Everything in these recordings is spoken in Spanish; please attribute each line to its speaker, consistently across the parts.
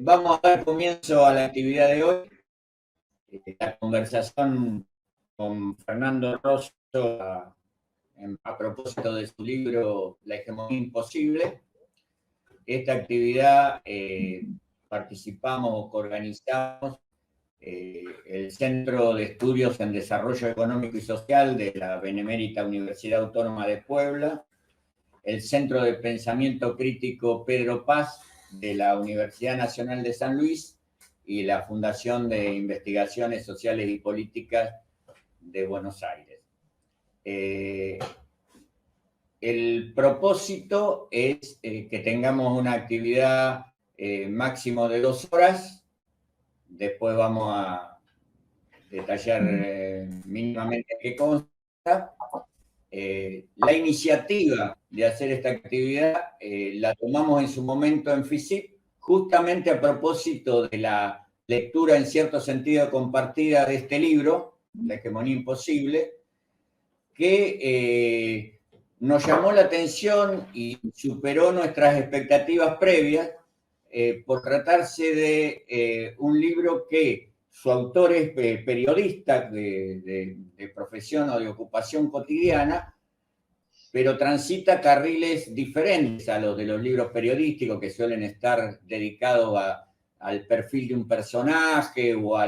Speaker 1: Vamos a dar comienzo a la actividad de hoy. La conversación con Fernando Rosso a propósito de su libro La hegemonía imposible. Esta actividad participamos, organizamos el Centro de Estudios en Desarrollo Económico y Social de la Benemérita Universidad Autónoma de Puebla, el Centro de Pensamiento Crítico Pedro Paz de la Universidad Nacional de San Luis y la Fundación de Investigaciones Sociales y Políticas de Buenos Aires. El propósito es que tengamos una actividad máximo de 2 horas, después vamos a detallar mínimamente qué consta. La iniciativa de hacer esta actividad la tomamos en su momento en FISIP, justamente a propósito de la lectura en cierto sentido compartida de este libro, La hegemonía imposible, que nos llamó la atención y superó nuestras expectativas previas por tratarse de un libro que su autor es periodista de profesión o de ocupación cotidiana, pero transita carriles diferentes a los de los libros periodísticos que suelen estar dedicados al perfil de un personaje o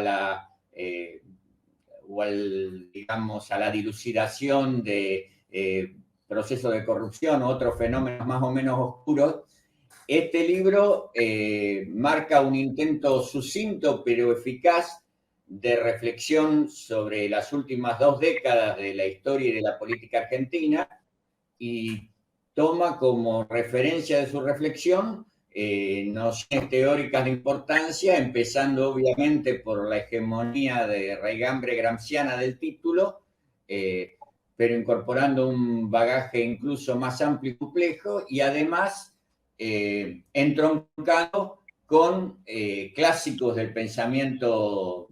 Speaker 1: digamos, a la dilucidación de procesos de corrupción o otros fenómenos más o menos oscuros. Este libro marca un intento sucinto pero eficaz de reflexión sobre las últimas 2 décadas de la historia y de la política argentina y toma como referencia de su reflexión nociones teóricas de importancia, empezando obviamente por la hegemonía de raigambre gramsciana del título, pero incorporando un bagaje incluso más amplio y complejo, y además entroncado con clásicos del pensamiento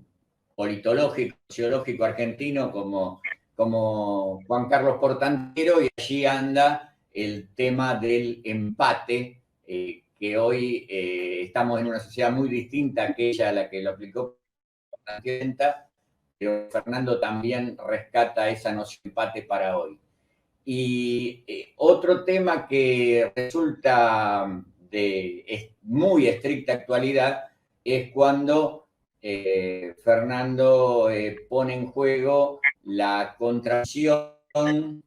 Speaker 1: politológico, sociológico argentino como Juan Carlos Portantero, y allí anda el tema del empate, que hoy estamos en una sociedad muy distinta a aquella a la que lo aplicó Portantero, pero Fernando también rescata esa noción de empate para hoy. Y otro tema que resulta de muy estricta actualidad es cuando Fernando pone en juego la contradicción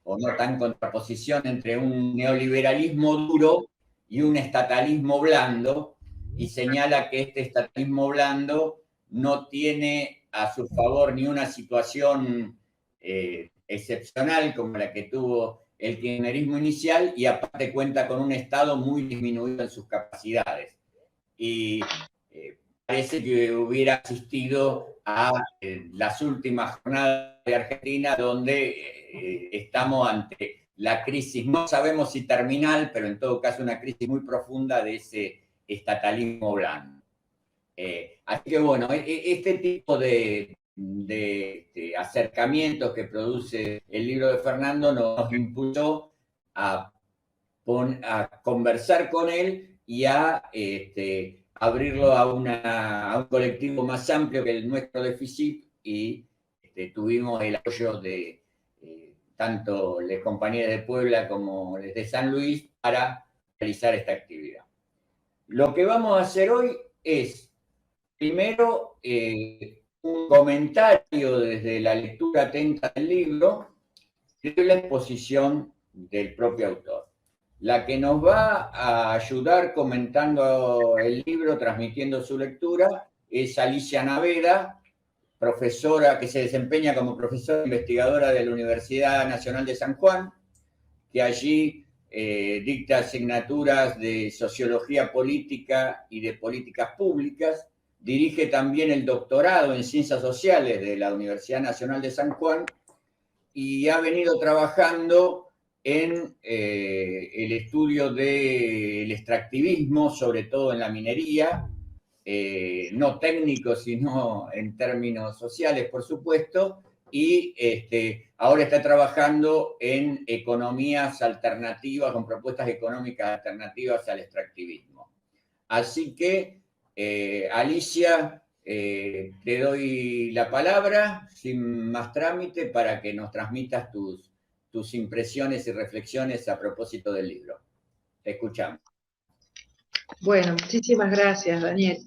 Speaker 1: o no tan contraposición entre un neoliberalismo duro y un estatalismo blando, y señala que este estatalismo blando no tiene a su favor ni una situación excepcional como la que tuvo el kirchnerismo inicial, y aparte cuenta con un Estado muy disminuido en sus capacidades. Y parece que hubiera asistido a las últimas jornadas de Argentina, donde estamos ante la crisis, no sabemos si terminal, pero en todo caso una crisis muy profunda de ese estatalismo blando. Así que bueno, este tipo de acercamientos que produce el libro de Fernando nos impulsó a conversar con él y a abrirlo a un colectivo más amplio que el nuestro de FISIP, y tuvimos el apoyo de tanto las compañías de Puebla como las de San Luis para realizar esta actividad. Lo que vamos a hacer hoy es, primero, un comentario desde la lectura atenta del libro y la exposición del propio autor. La que nos va a ayudar comentando el libro, transmitiendo su lectura, es Alicia Naveda, profesora que se desempeña como profesora investigadora de la Universidad Nacional de San Juan, que allí dicta asignaturas de sociología política y de políticas públicas. Dirige también el doctorado en ciencias sociales de la Universidad Nacional de San Juan y ha venido trabajando en el estudio del extractivismo, sobre todo en la minería, no técnico, sino en términos sociales, por supuesto, y ahora está trabajando en economías alternativas, con propuestas económicas alternativas al extractivismo. Así que, Alicia, te doy la palabra, sin más trámite, para que nos transmitas tus impresiones y reflexiones a propósito del libro. Te escuchamos.
Speaker 2: Bueno, muchísimas gracias, Daniel.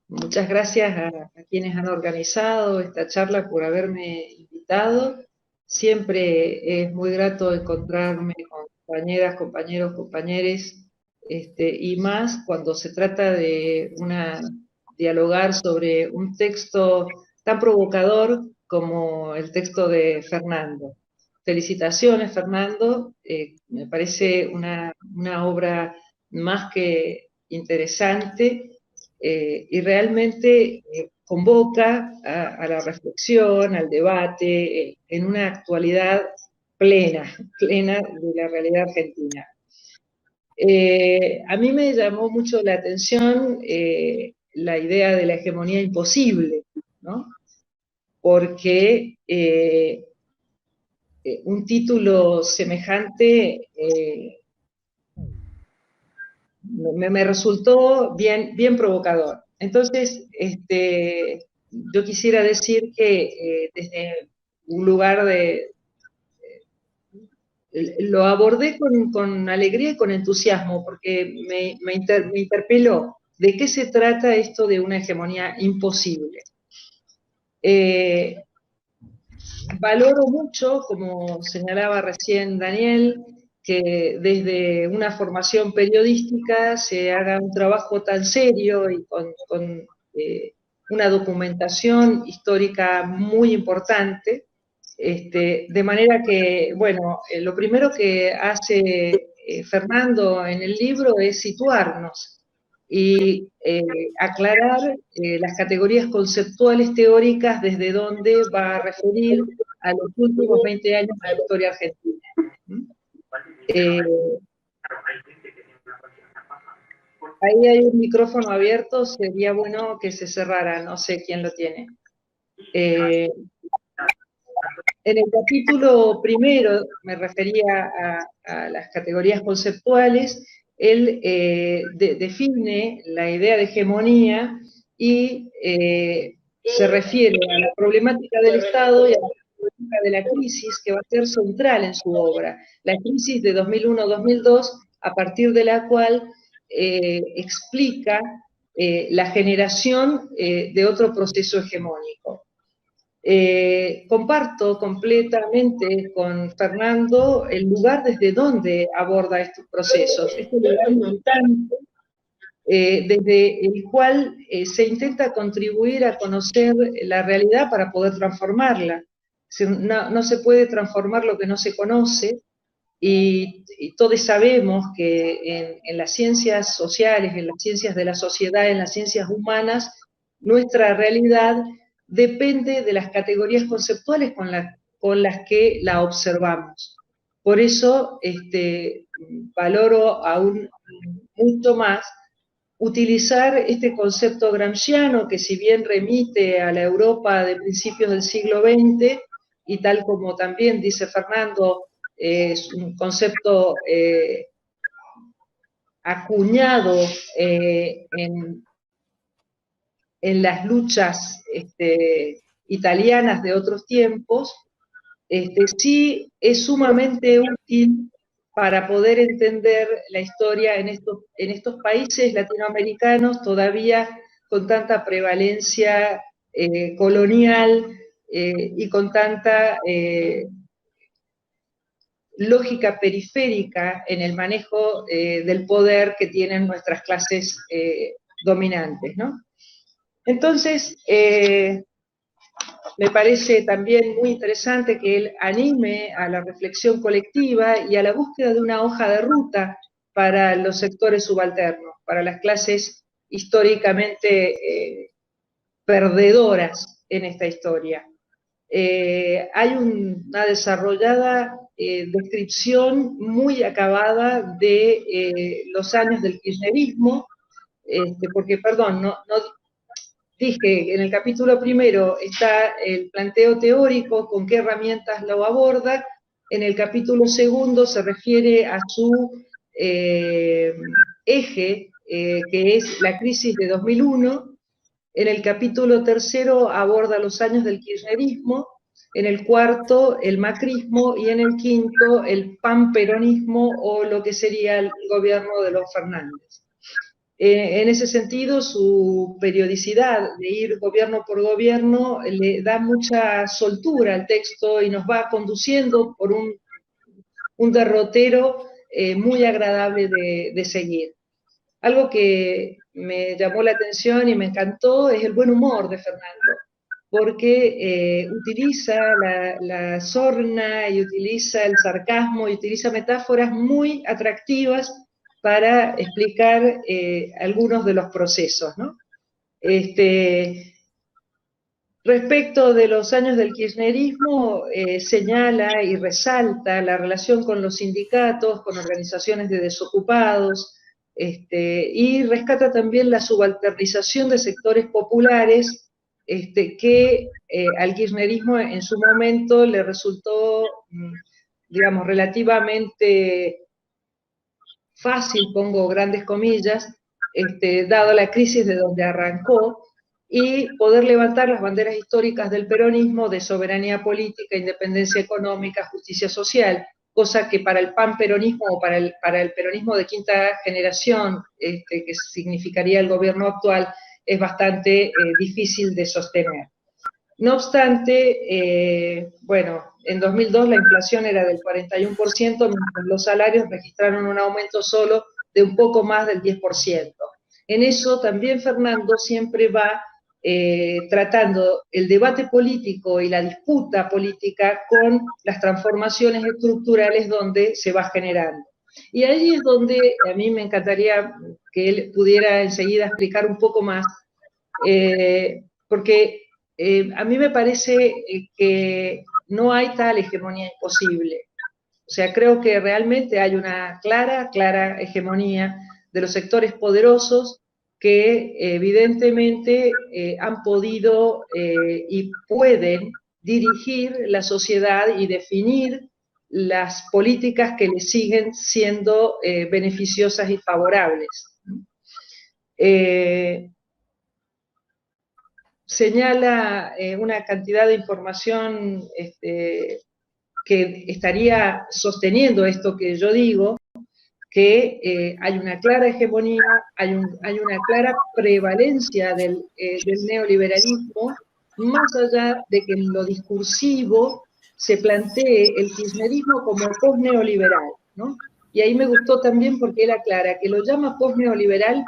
Speaker 2: Muchas gracias a quienes han organizado esta charla por haberme invitado. Siempre es muy grato encontrarme con compañeras, compañeros, compañeres, y más cuando se trata de dialogar sobre un texto tan provocador como el texto de Fernando. Felicitaciones, Fernando. Me parece una obra más que interesante, y realmente convoca a la reflexión, al debate, en una actualidad plena de la realidad argentina. A mí me llamó mucho la atención la idea de la hegemonía imposible, ¿no? Porque un título semejante me resultó bien provocador. Entonces, yo quisiera decir que desde un lugar lo abordé con alegría y con entusiasmo, porque me interpeló de qué se trata esto de una hegemonía imposible. Valoro mucho, como señalaba recién Daniel, que desde una formación periodística se haga un trabajo tan serio y con una documentación histórica muy importante, de manera que, bueno, lo primero que hace Fernando en el libro es situarnos y aclarar las categorías conceptuales teóricas desde donde va a referir a los últimos 20 años de la historia argentina. Ahí hay un micrófono abierto, sería bueno que se cerrara, no sé quién lo tiene. En el capítulo primero, me refería a las categorías conceptuales, él define la idea de hegemonía y se refiere a la problemática del Estado y a la problemática de la crisis, que va a ser central en su obra. La crisis de 2001-2002, a partir de la cual explica la generación de otro proceso hegemónico. Comparto completamente con Fernando el lugar desde donde aborda estos procesos, este lugar militante, desde el cual se intenta contribuir a conocer la realidad para poder transformarla. No se puede transformar lo que no se conoce, y todos sabemos que en las ciencias sociales, en las ciencias de la sociedad, en las ciencias humanas, nuestra realidad depende de las categorías conceptuales con las que la observamos. Por eso valoro aún mucho más utilizar este concepto gramsciano, que si bien remite a la Europa de principios del siglo XX, y tal como también dice Fernando, es un concepto acuñado en las luchas italianas de otros tiempos, sí es sumamente útil para poder entender la historia en estos países latinoamericanos todavía con tanta prevalencia colonial y con tanta lógica periférica en el manejo del poder que tienen nuestras clases dominantes, ¿no? Entonces, me parece también muy interesante que él anime a la reflexión colectiva y a la búsqueda de una hoja de ruta para los sectores subalternos, para las clases históricamente perdedoras en esta historia. Hay una desarrollada descripción muy acabada de los años del kirchnerismo, porque, perdón, no dije, en el capítulo primero está el planteo teórico, con qué herramientas lo aborda. En el capítulo segundo se refiere a su eje que es la crisis de 2001. En el capítulo tercero aborda los años del kirchnerismo, en el cuarto el macrismo y en el quinto el panperonismo o lo que sería el gobierno de los Fernández. En ese sentido, su periodicidad de ir gobierno por gobierno le da mucha soltura al texto y nos va conduciendo por un derrotero muy agradable de seguir. Algo que me llamó la atención y me encantó es el buen humor de Fernando, porque utiliza la sorna y utiliza el sarcasmo y utiliza metáforas muy atractivas para explicar algunos de los procesos, ¿no? Respecto de los años del kirchnerismo, señala y resalta la relación con los sindicatos, con organizaciones de desocupados, y rescata también la subalternización de sectores populares que al kirchnerismo en su momento le resultó, digamos, relativamente fácil, pongo grandes comillas, dado la crisis de donde arrancó, y poder levantar las banderas históricas del peronismo de soberanía política, independencia económica, justicia social, cosa que para el panperonismo o para el peronismo de quinta generación, que significaría el gobierno actual, es bastante difícil de sostener. No obstante, bueno, en 2002 la inflación era del 41%, mientras los salarios registraron un aumento solo de un poco más del 10%. En eso también Fernando siempre va tratando el debate político y la disputa política con las transformaciones estructurales donde se va generando. Y ahí es donde a mí me encantaría que él pudiera enseguida explicar un poco más, porque a mí me parece que no hay tal hegemonía imposible. O sea, creo que realmente hay una clara hegemonía de los sectores poderosos que evidentemente han podido y pueden dirigir la sociedad y definir las políticas que les siguen siendo beneficiosas y favorables. Señala una cantidad de información que estaría sosteniendo esto que yo digo, que hay una clara hegemonía, hay una clara prevalencia del neoliberalismo, más allá de que en lo discursivo se plantee el kirchnerismo como post-neoliberal, ¿no? Y ahí me gustó también porque él aclara que lo llama post-neoliberal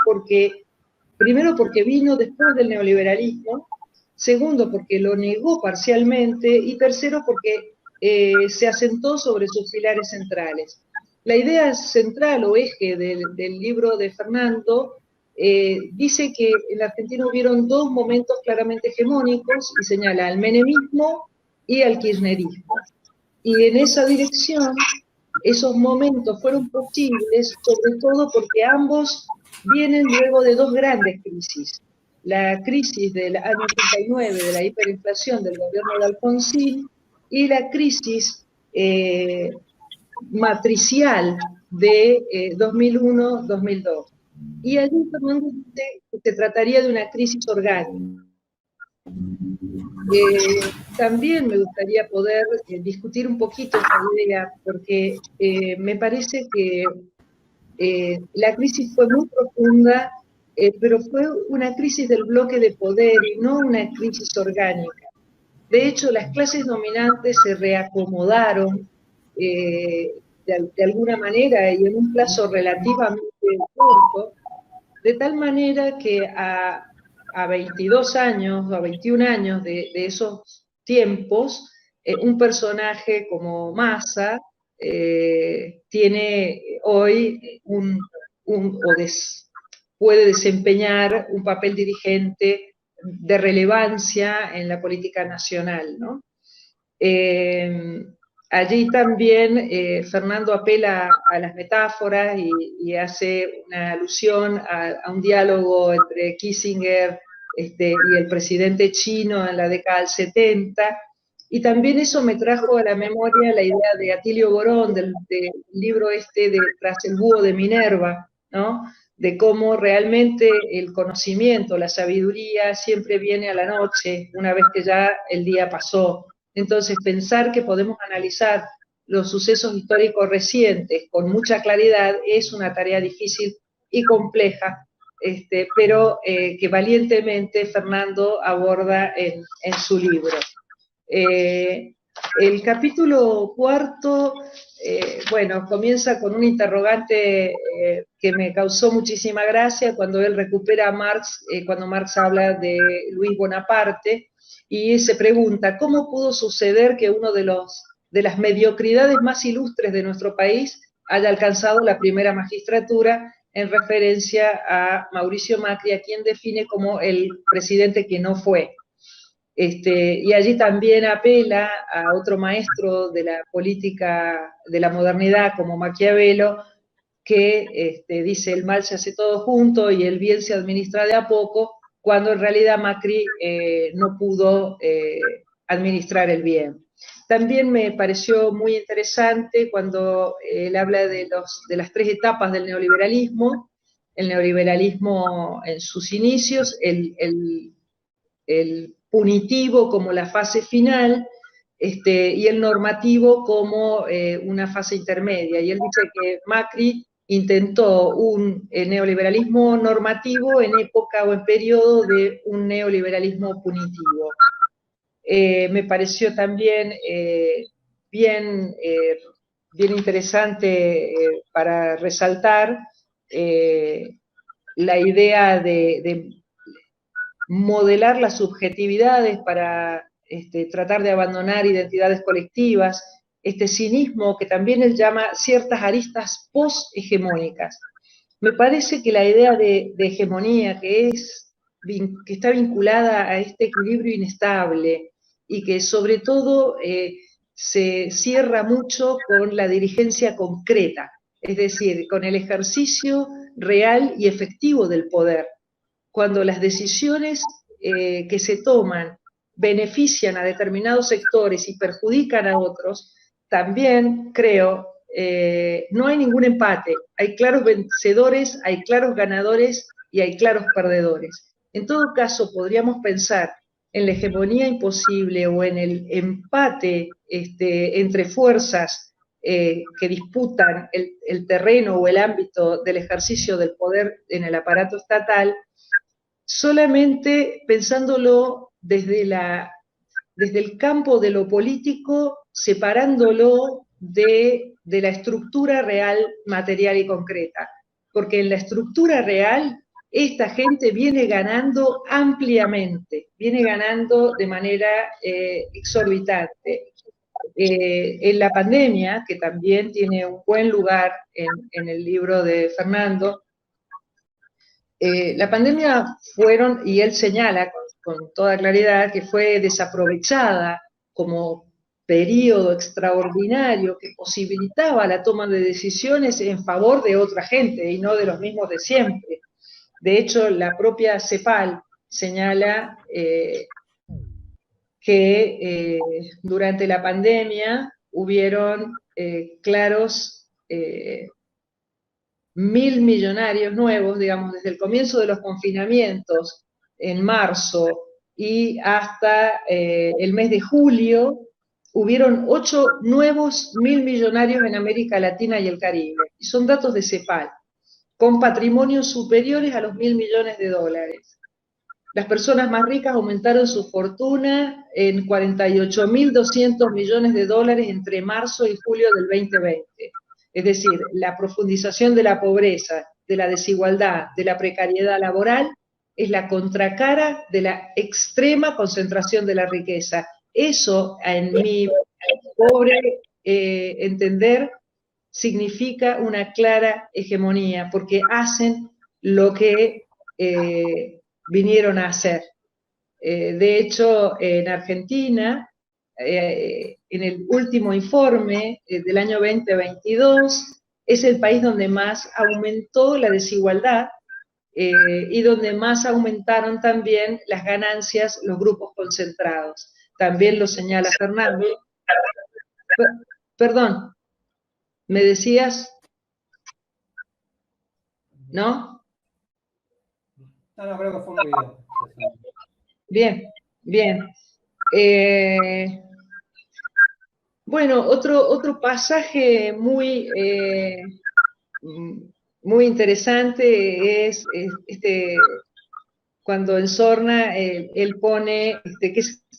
Speaker 2: primero porque vino después del neoliberalismo, segundo porque lo negó parcialmente y tercero porque se asentó sobre sus pilares centrales. La idea central o eje del libro de Fernando dice que en la Argentina hubieron dos momentos claramente hegemónicos y señala al menemismo y al kirchnerismo. Y en esa dirección, esos momentos fueron posibles, sobre todo porque ambos vienen luego de dos grandes crisis. La crisis del año 89 de la hiperinflación del gobierno de Alfonsín y la crisis matricial de 2001-2002. Y allí Fernando dice que se trataría de una crisis orgánica. También me gustaría poder discutir un poquito esta idea, porque me parece que la crisis fue muy profunda, pero fue una crisis del bloque de poder y no una crisis orgánica. De hecho, las clases dominantes se reacomodaron de alguna manera y en un plazo relativamente corto, de tal manera que a 22 años, a 21 años de esos tiempos, un personaje como Massa tiene hoy puede desempeñar un papel dirigente de relevancia en la política nacional, ¿no? Allí también Fernando apela a las metáforas y hace una alusión a un diálogo entre Kissinger y el presidente chino en la década del 70, y también eso me trajo a la memoria la idea de Atilio Borón, del libro de Tras el búho de Minerva, ¿no? de cómo realmente el conocimiento, la sabiduría siempre viene a la noche, una vez que ya el día pasó. Entonces, pensar que podemos analizar los sucesos históricos recientes con mucha claridad es una tarea difícil y compleja, pero que valientemente Fernando aborda en su libro. El capítulo cuarto, bueno, comienza con un interrogante que me causó muchísima gracia cuando él recupera a Marx, cuando Marx habla de Luis Bonaparte, y se pregunta, ¿cómo pudo suceder que uno de las mediocridades más ilustres de nuestro país haya alcanzado la primera magistratura, en referencia a Mauricio Macri, a quien define como el presidente que no fue? Y allí también apela a otro maestro de la política de la modernidad como Maquiavelo, que dice el mal se hace todo junto y el bien se administra de a poco, cuando en realidad Macri no pudo administrar el bien. También me pareció muy interesante cuando él habla de las tres etapas del neoliberalismo: el neoliberalismo en sus inicios, el punitivo como la fase final, y el normativo como una fase intermedia. Y él dice que Macri intentó un neoliberalismo normativo en época o en periodo de un neoliberalismo punitivo. Me pareció también bien, bien interesante para resaltar la idea de modelar las subjetividades para tratar de abandonar identidades colectivas, este cinismo que también él llama ciertas aristas post-hegemónicas. Me parece que la idea de hegemonía, que está vinculada a este equilibrio inestable y que sobre todo se cierra mucho con la dirigencia concreta, es decir, con el ejercicio real y efectivo del poder. Cuando las decisiones que se toman benefician a determinados sectores y perjudican a otros, también creo, no hay ningún empate. Hay claros vencedores, hay claros ganadores y hay claros perdedores. En todo caso, podríamos pensar en la hegemonía imposible o en el empate entre fuerzas que disputan el terreno o el ámbito del ejercicio del poder en el aparato estatal, solamente pensándolo desde el campo de lo político, separándolo de la estructura real, material y concreta. Porque en la estructura real, esta gente viene ganando ampliamente, viene ganando de manera exorbitante. En la pandemia, que también tiene un buen lugar en el libro de Fernando, la pandemia fueron, y él señala con toda claridad, que fue desaprovechada como periodo extraordinario que posibilitaba la toma de decisiones en favor de otra gente y no de los mismos de siempre. De hecho, la propia CEPAL señala que durante la pandemia hubieron claros 1.000 millonarios nuevos, digamos, desde el comienzo de los confinamientos en marzo y hasta el mes de julio, hubieron 8 nuevos 1.000 millonarios en América Latina y el Caribe. Y son datos de CEPAL, con patrimonios superiores a los 1.000 millones de dólares. Las personas más ricas aumentaron su fortuna en 48.200 millones de dólares entre marzo y julio del 2020. Es decir, la profundización de la pobreza, de la desigualdad, de la precariedad laboral, es la contracara de la extrema concentración de la riqueza. Eso, en mi pobre entender, significa una clara hegemonía, porque hacen lo que vinieron a hacer. De hecho, en Argentina, en el último informe del año 2022, es el país donde más aumentó la desigualdad y donde más aumentaron también las ganancias los grupos concentrados. También lo señala Fernando. Perdón, ¿me decías? ¿No?
Speaker 3: No, creo que fue muy
Speaker 2: Bien,
Speaker 3: bien.
Speaker 2: bien. Bueno, otro pasaje muy interesante es cuando en Sorna él pone,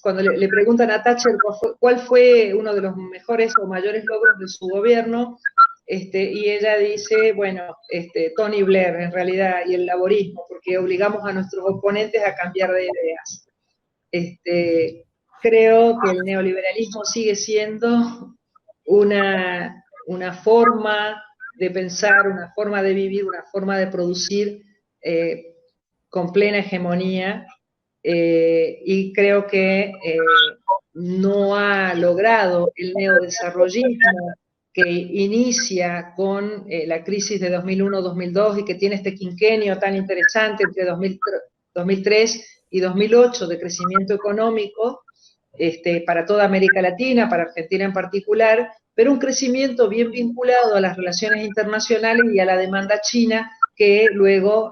Speaker 2: cuando le preguntan a Thatcher cuál fue uno de los mejores o mayores logros de su gobierno, y ella dice, bueno, Tony Blair en realidad, y el laborismo, porque obligamos a nuestros oponentes a cambiar de ideas. Creo que el neoliberalismo sigue siendo una forma de pensar, una forma de vivir, una forma de producir con plena hegemonía, y creo que no ha logrado el neodesarrollismo que inicia con la crisis de 2001-2002 y que tiene este quinquenio tan interesante entre 2003 y 2008 de crecimiento económico para toda América Latina, para Argentina en particular, pero un crecimiento bien vinculado a las relaciones internacionales y a la demanda china que luego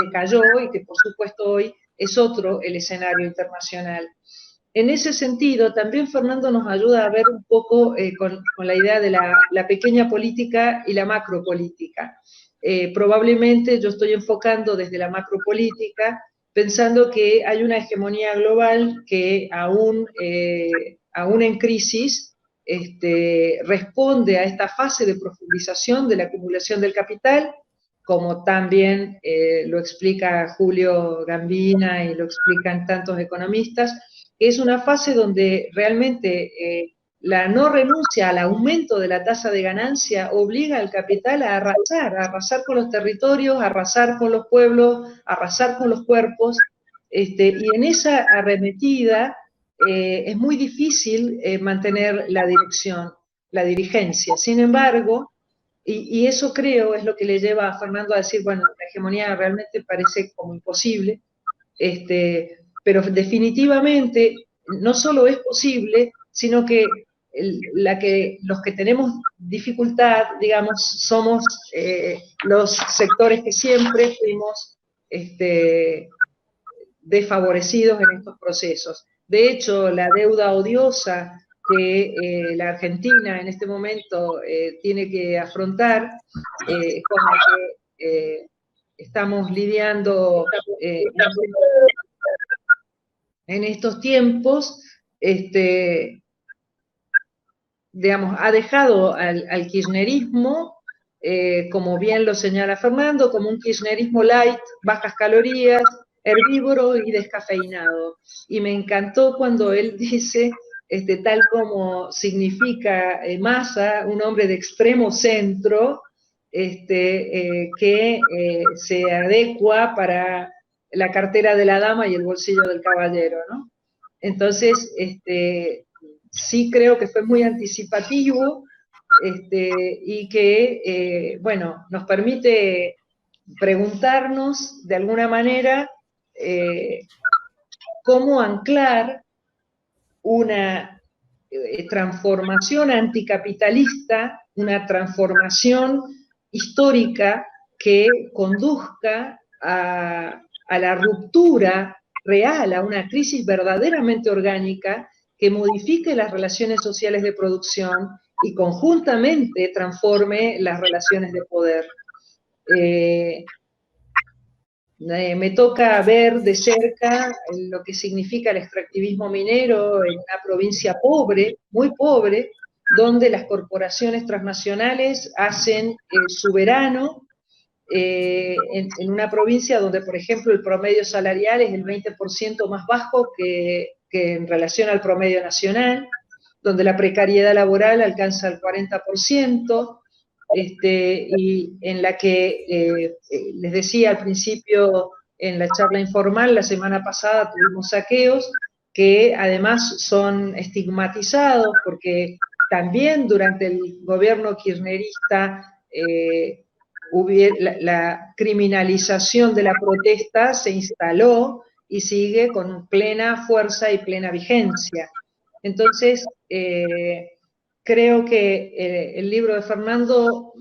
Speaker 2: decayó y que por supuesto hoy es otro el escenario internacional. En ese sentido, también Fernando nos ayuda a ver un poco con la idea de la pequeña política y la macropolítica. Probablemente yo estoy enfocando desde la macropolítica, pensando que hay una hegemonía global que aún en crisis responde a esta fase de profundización de la acumulación del capital, como también lo explica Julio Gambina y lo explican tantos economistas, es una fase donde realmente la no renuncia al aumento de la tasa de ganancia obliga al capital a arrasar con los territorios, a arrasar con los pueblos, a arrasar con los cuerpos, y en esa arremetida es muy difícil mantener la dirección, la dirigencia. Sin embargo, y eso creo es lo que le lleva a Fernando a decir, bueno, la hegemonía realmente parece como imposible, pero definitivamente no solo es posible, sino que los que tenemos dificultad, digamos, somos los sectores que siempre fuimos desfavorecidos en estos procesos. De hecho, la deuda odiosa que la Argentina en este momento tiene que afrontar, con la que estamos lidiando en estos tiempos, digamos, ha dejado al kirchnerismo, como bien lo señala Fernando, como un kirchnerismo light, bajas calorías, herbívoro y descafeinado. Y me encantó cuando él dice, tal como significa Massa, un hombre de extremo centro, que se adecua para la cartera de la dama y el bolsillo del caballero, ¿no? Entonces, sí creo que fue muy anticipativo, y que, bueno, nos permite preguntarnos de alguna manera cómo anclar una transformación anticapitalista, una transformación histórica que conduzca a la ruptura real, a una crisis verdaderamente orgánica que modifique las relaciones sociales de producción y conjuntamente transforme las relaciones de poder. Me toca ver de cerca lo que significa el extractivismo minero en una provincia pobre, muy pobre, donde las corporaciones transnacionales hacen su verano, en una provincia donde, por ejemplo, el promedio salarial es el 20% más bajo que en relación al promedio nacional, donde la precariedad laboral alcanza el 40%, y en la que, les decía al principio en la charla informal, la semana pasada tuvimos saqueos que además son estigmatizados porque también durante el gobierno kirchnerista la criminalización de la protesta se instaló y sigue con plena fuerza y plena vigencia. Entonces, creo que el libro de Fernando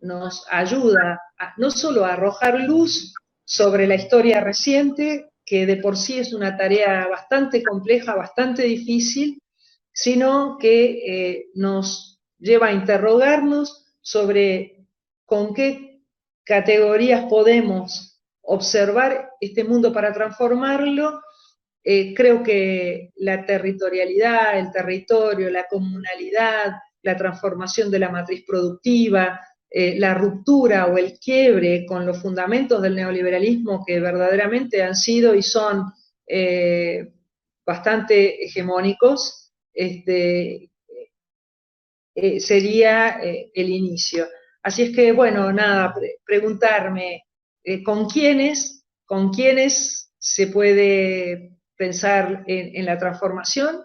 Speaker 2: nos ayuda no solo a arrojar luz sobre la historia reciente, que de por sí es una tarea bastante compleja, bastante difícil, sino que nos lleva a interrogarnos sobre con qué categorías podemos observar este mundo para transformarlo. Creo que la territorialidad, el territorio, la comunalidad, la transformación de la matriz productiva, la ruptura o el quiebre con los fundamentos del neoliberalismo que verdaderamente han sido y son bastante hegemónicos, sería el inicio. Así es que, bueno, nada, preguntarme ¿con quiénes se puede pensar en la transformación?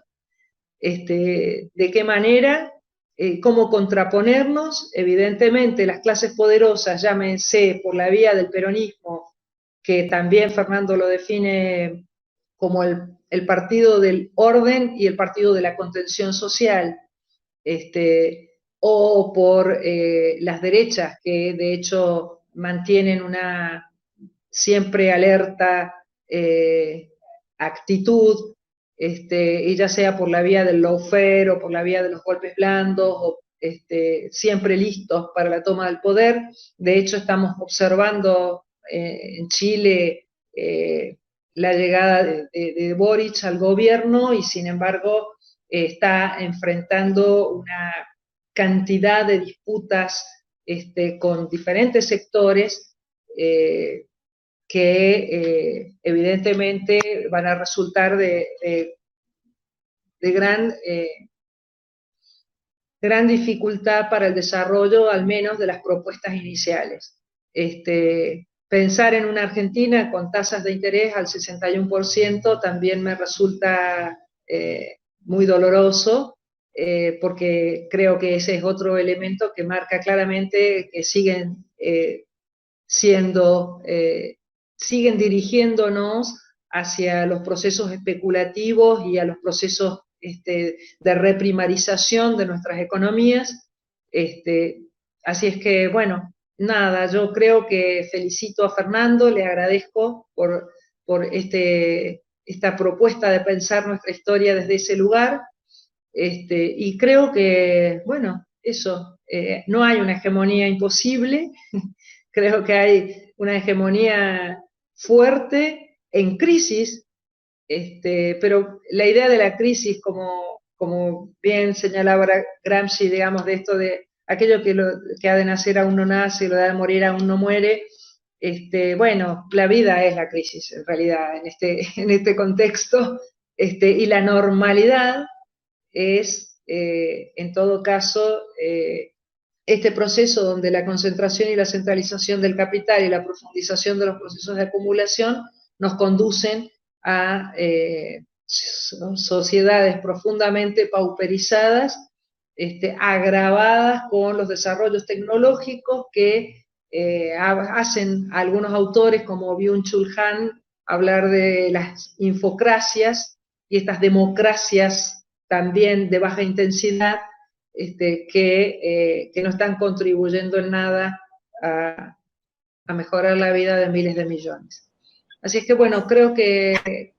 Speaker 2: ¿De qué manera? ¿Cómo contraponernos? Evidentemente, las clases poderosas, llámense por la vía del peronismo, que también Fernando lo define como el partido del orden y el partido de la contención social, o por las derechas, que de hecho mantienen una siempre alerta actitud, y ya sea por la vía del lawfare o por la vía de los golpes blandos, o siempre listos para la toma del poder. De hecho, estamos observando en Chile la llegada de Boric al gobierno y sin embargo está enfrentando una cantidad de disputas con diferentes sectores que evidentemente van a resultar de gran dificultad para el desarrollo, al menos de las propuestas iniciales. Pensar en una Argentina con tasas de interés al 61% también me resulta muy doloroso, porque creo que ese es otro elemento que marca claramente que siguen siguen dirigiéndonos hacia los procesos especulativos y a los procesos de reprimarización de nuestras economías. Así es que, bueno, nada, yo creo que felicito a Fernando, le agradezco por esta propuesta de pensar nuestra historia desde ese lugar, y creo que, bueno, eso, no hay una hegemonía imposible, creo que hay una hegemonía fuerte en crisis, pero la idea de la crisis, como bien señalaba Gramsci, digamos, de esto de aquello que ha de nacer aún no nace y lo de morir aún no muere, bueno, la vida es la crisis, en realidad, en este contexto, y la normalidad es, en todo caso, este proceso donde la concentración y la centralización del capital y la profundización de los procesos de acumulación nos conducen a sociedades profundamente pauperizadas, agravadas con los desarrollos tecnológicos que hacen a algunos autores como Byung-Chul Han hablar de las infocracias y estas democracias también de baja intensidad, que no están contribuyendo en nada a mejorar la vida de miles de millones. Así es que, bueno, creo que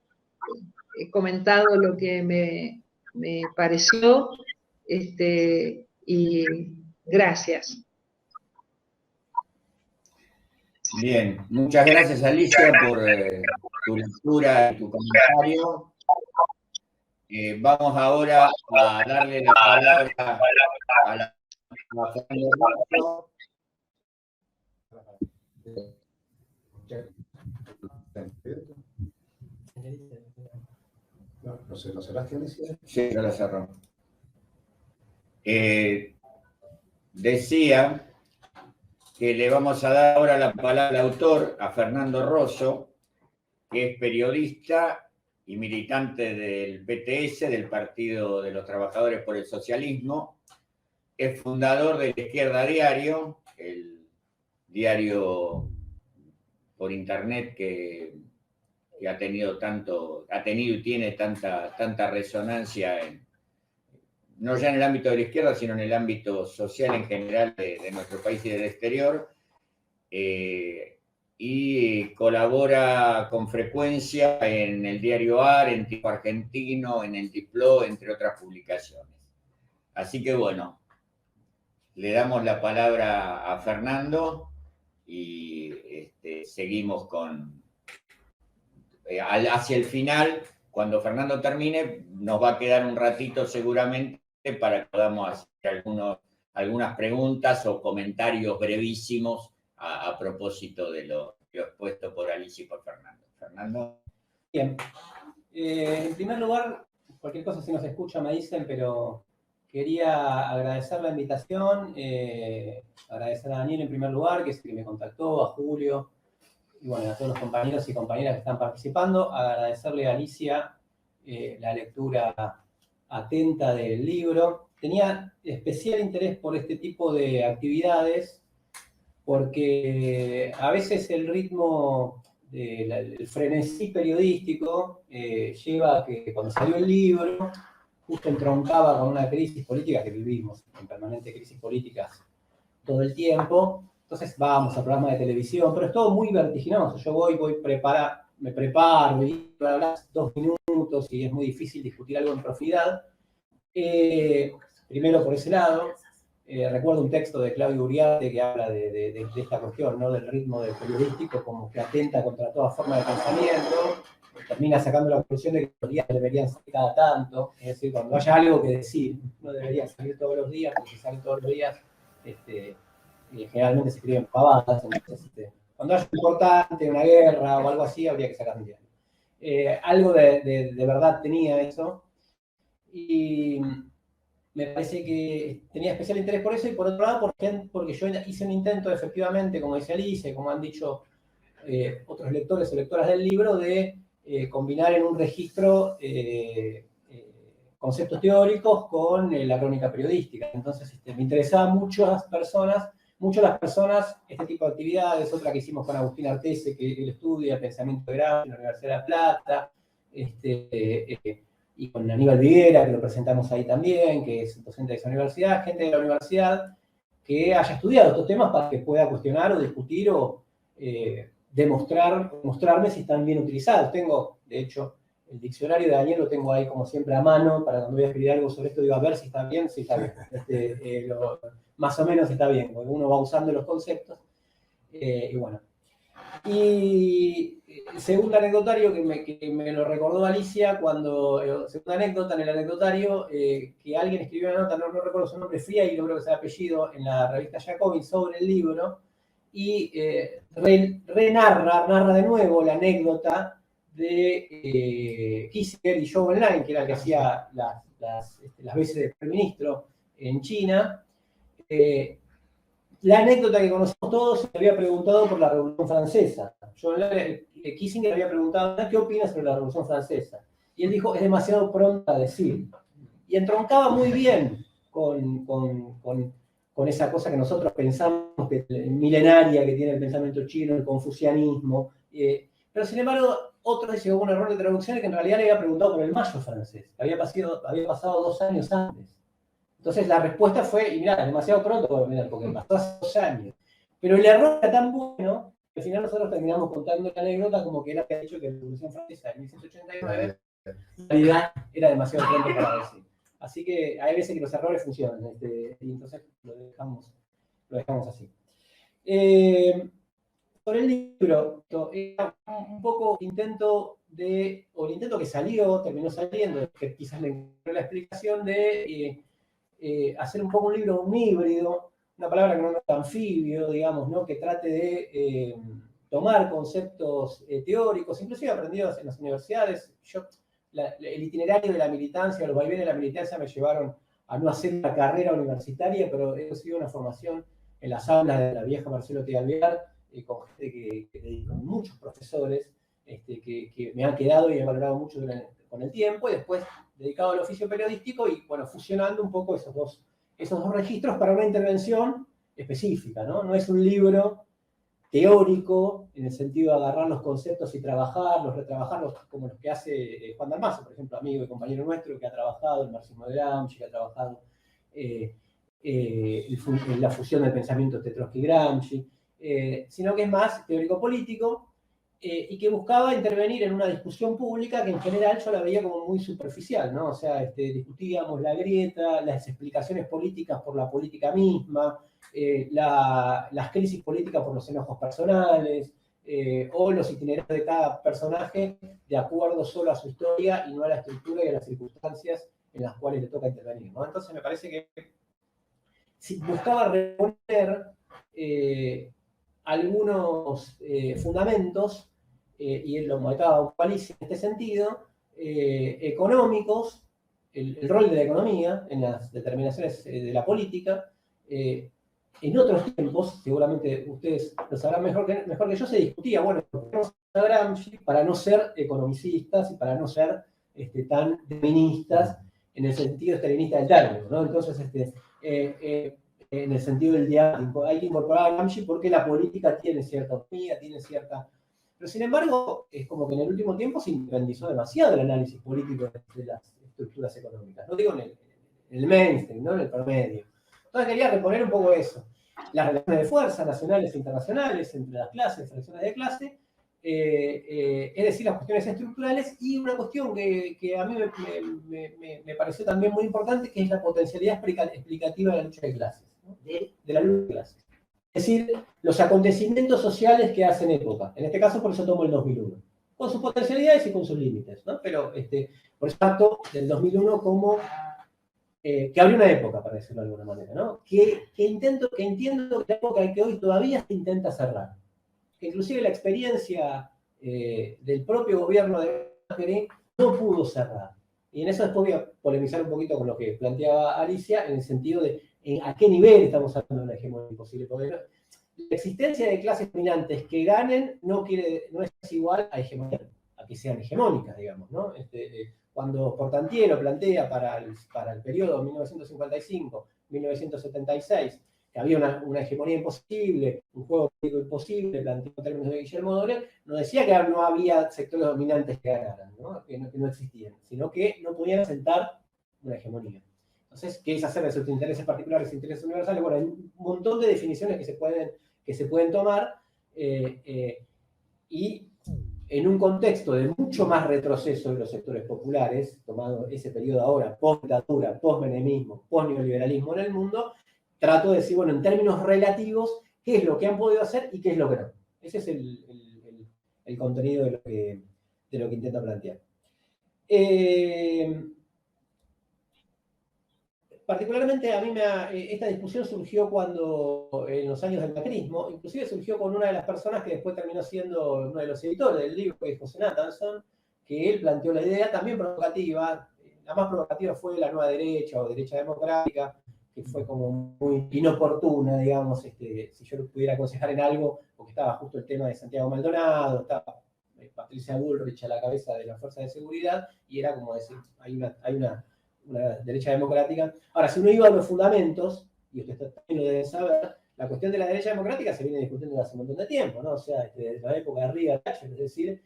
Speaker 2: he comentado lo que me pareció, y gracias.
Speaker 1: Bien, muchas gracias Alicia por tu lectura y tu comentario. Vamos ahora a darle la palabra a Fernando Rosso.
Speaker 3: ¿Lo cerraste, Alicia?
Speaker 1: Sí, ya la cerró. Decía que le vamos a dar ahora la palabra al autor, a Fernando Rosso, que es periodista y militante del PTS, del Partido de los Trabajadores por el Socialismo, es fundador de La Izquierda Diario, el diario por internet que ha tenido y tiene tanta resonancia no ya en el ámbito de la izquierda, sino en el ámbito social en general de nuestro país y del exterior. Y y colabora con frecuencia en el diario AR, en Tiempo Argentino, en el Diplo, entre otras publicaciones. Así que bueno, le damos la palabra a Fernando y seguimos con... hacia el final, cuando Fernando termine, nos va a quedar un ratito seguramente para que podamos hacer algunas preguntas o comentarios brevísimos a propósito de lo expuesto por Alicia y por Fernando. Fernando.
Speaker 4: Bien. En primer lugar, cualquier cosa si nos escucha me dicen, pero quería agradecer la invitación, agradecer a Daniel en primer lugar, que es el que me contactó, a Julio, y bueno, a todos los compañeros y compañeras que están participando, agradecerle a Alicia la lectura atenta del libro. Tenía especial interés por este tipo de actividades, porque a veces el ritmo, el frenesí periodístico lleva a que cuando salió el libro, justo entroncaba con una crisis política que vivimos, en permanente crisis políticas todo el tiempo. Entonces vamos a programas de televisión, pero es todo muy vertiginoso. Yo me preparo y hablar 2 minutos y es muy difícil discutir algo en profundidad. Primero por ese lado. Recuerdo un texto de Claudio Uriarte que habla de esta cuestión, ¿no? Del ritmo del periodístico como que atenta contra toda forma de pensamiento. Termina sacando la conclusión de que los días deberían salir cada tanto. Es decir, cuando haya algo que decir, no deberían salir todos los días, porque si salen todos los días, generalmente se escriben pavadas. Entonces, cuando haya importante, una guerra o algo así, habría que sacar un diario. Algo de verdad tenía eso. Y me parece que tenía especial interés por eso, y por otro lado porque yo hice un intento, efectivamente, como dice Alicia, y como han dicho otros lectores o lectoras del libro, de combinar en un registro conceptos teóricos con la crónica periodística. Entonces me interesaba mucho las personas, este tipo de actividades. Otra que hicimos con Agustín Artese, que él estudia pensamiento de Gramsci en la Universidad de La Plata, y con Aníbal Viguera, que lo presentamos ahí también, que es docente de esa universidad, gente de la universidad que haya estudiado estos temas para que pueda cuestionar o discutir o mostrarme si están bien utilizados. Tengo, de hecho, el diccionario de Daniel lo tengo ahí como siempre a mano, para cuando voy a escribir algo sobre esto digo a ver si está bien, bien. Más o menos está bien, porque uno va usando los conceptos. Y bueno. Y el segundo anecdotario que me lo recordó Alicia, segunda anécdota en el anecdotario, que alguien escribió una nota, no recuerdo su nombre, Fría, y no creo que sea apellido, en la revista Jacobin sobre el libro, y narra de nuevo la anécdota de Kissinger y Zhou Enlai, que era el que hacía las veces de primer ministro en China. La anécdota que conocemos todos, se había preguntado por la Revolución Francesa. Kissinger había preguntado, ¿qué opinas sobre la Revolución Francesa? Y él dijo, es demasiado pronto a decir. Y entroncaba muy bien con esa cosa que nosotros pensamos, milenaria, que tiene el pensamiento chino, el confucianismo. Pero sin embargo, otro llegó con un error de traducción, que en realidad le había preguntado por el Mayo francés. Había pasado 2 años antes. Entonces la respuesta fue, y mirá, es demasiado pronto porque pasó hace 2 años. Pero el error era tan bueno que al final nosotros terminamos contando la anécdota como que él había dicho que la Revolución Francesa en 1789 en realidad era demasiado pronto para decir. Así que hay veces que los errores funcionan, y entonces lo dejamos así. Sobre el libro, era un poco el intento que terminó saliendo, que quizás le encontré la explicación de hacer un poco un libro, un híbrido, una palabra que no es anfibio, digamos, ¿no? Que trate de tomar conceptos teóricos, inclusive aprendidos en las universidades. El itinerario de la militancia, los vaivenes de la militancia me llevaron a no hacer una carrera universitaria, pero he recibido una formación en las aulas de la vieja Marcelo T. Alvear, con gente con muchos profesores que me han quedado y he valorado mucho con el tiempo, y después dedicado al oficio periodístico y, bueno, fusionando un poco esos dos registros para una intervención específica, ¿no? No es un libro teórico en el sentido de agarrar los conceptos y retrabajarlos como los que hace Juan Dalmaso, por ejemplo, amigo y compañero nuestro, que ha trabajado el marxismo de Gramsci, que ha trabajado la fusión del pensamiento entre Trotsky y Gramsci. sino que es más teórico-político, y que buscaba intervenir en una discusión pública que en general yo la veía como muy superficial, ¿no? O sea, discutíamos la grieta, las explicaciones políticas por la política misma, las crisis políticas por los enojos personales, o los itinerarios de cada personaje de acuerdo solo a su historia y no a la estructura y a las circunstancias en las cuales le toca intervenir, ¿no? Entonces me parece que si buscaba reponer algunos fundamentos, y él lo marcaba Alicia en este sentido, económicos, el rol de la economía en las determinaciones de la política. En otros tiempos, seguramente ustedes lo sabrán mejor que yo, se discutía, bueno, a Gramsci para no ser economicistas y para no ser tan feministas en el sentido estalinista del término, ¿no? Entonces, en el sentido del diálogo, hay que incorporar a Gramsci porque la política tiene cierta autonomía, tiene cierta... Pero sin embargo, es como que en el último tiempo se independizó demasiado el análisis político de las estructuras económicas. No digo en el mainstream, ¿no? En el promedio. Entonces quería reponer un poco eso. Las relaciones de fuerza nacionales e internacionales entre las clases, relaciones de clase, es decir, las cuestiones estructurales, y una cuestión que a mí me pareció también muy importante, que es la potencialidad explicativa de la lucha de clases, ¿no? de la lucha de clases. Es decir, los acontecimientos sociales que hacen época. En este caso, por eso tomo el 2001. Con sus potencialidades y con sus límites, ¿no? Pero por eso acto del 2001 como que abrió una época, para decirlo de alguna manera, ¿no? Que entiendo que la época que hoy todavía se intenta cerrar. Que inclusive la experiencia del propio gobierno de Macri no pudo cerrar. Y en eso después voy a polemizar un poquito con lo que planteaba Alicia, en el sentido de a qué nivel estamos hablando de una hegemonía imposible. Porque la existencia de clases dominantes que ganen no es igual a hegemonía, a que sean hegemónicas, digamos, ¿no? Cuando Portantiero plantea para el periodo 1955-1976 que había una hegemonía imposible, un juego político imposible, planteado en términos de Guillermo Doler, no decía que no había sectores dominantes que ganaran, ¿no? Que no existían, sino que no podían sentar una hegemonía. Entonces, ¿qué es hacer de sus intereses particulares e intereses universales? Bueno, hay un montón de definiciones que se pueden tomar, y en un contexto de mucho más retroceso de los sectores populares, tomado ese periodo ahora, post-dictadura, post-menemismo, post-neoliberalismo en el mundo, trato de decir, bueno, en términos relativos, qué es lo que han podido hacer y qué es lo que no. Ese es el contenido de lo que intento plantear. Particularmente a mí esta discusión surgió cuando, en los años del macrismo, inclusive surgió con una de las personas que después terminó siendo uno de los editores del libro, que es José Nathanson, que él planteó la idea también provocativa. La más provocativa fue la nueva derecha o derecha democrática, que fue como muy inoportuna, digamos, si yo lo pudiera aconsejar en algo, porque estaba justo el tema de Santiago Maldonado, estaba Patricia Bullrich a la cabeza de la fuerza de seguridad, y era como decir, hay una derecha democrática. Ahora, si uno iba a los fundamentos, y ustedes también lo deben saber, la cuestión de la derecha democrática se viene discutiendo desde hace un montón de tiempo, ¿no? O sea, desde la época de Riga Thatcher, es decir,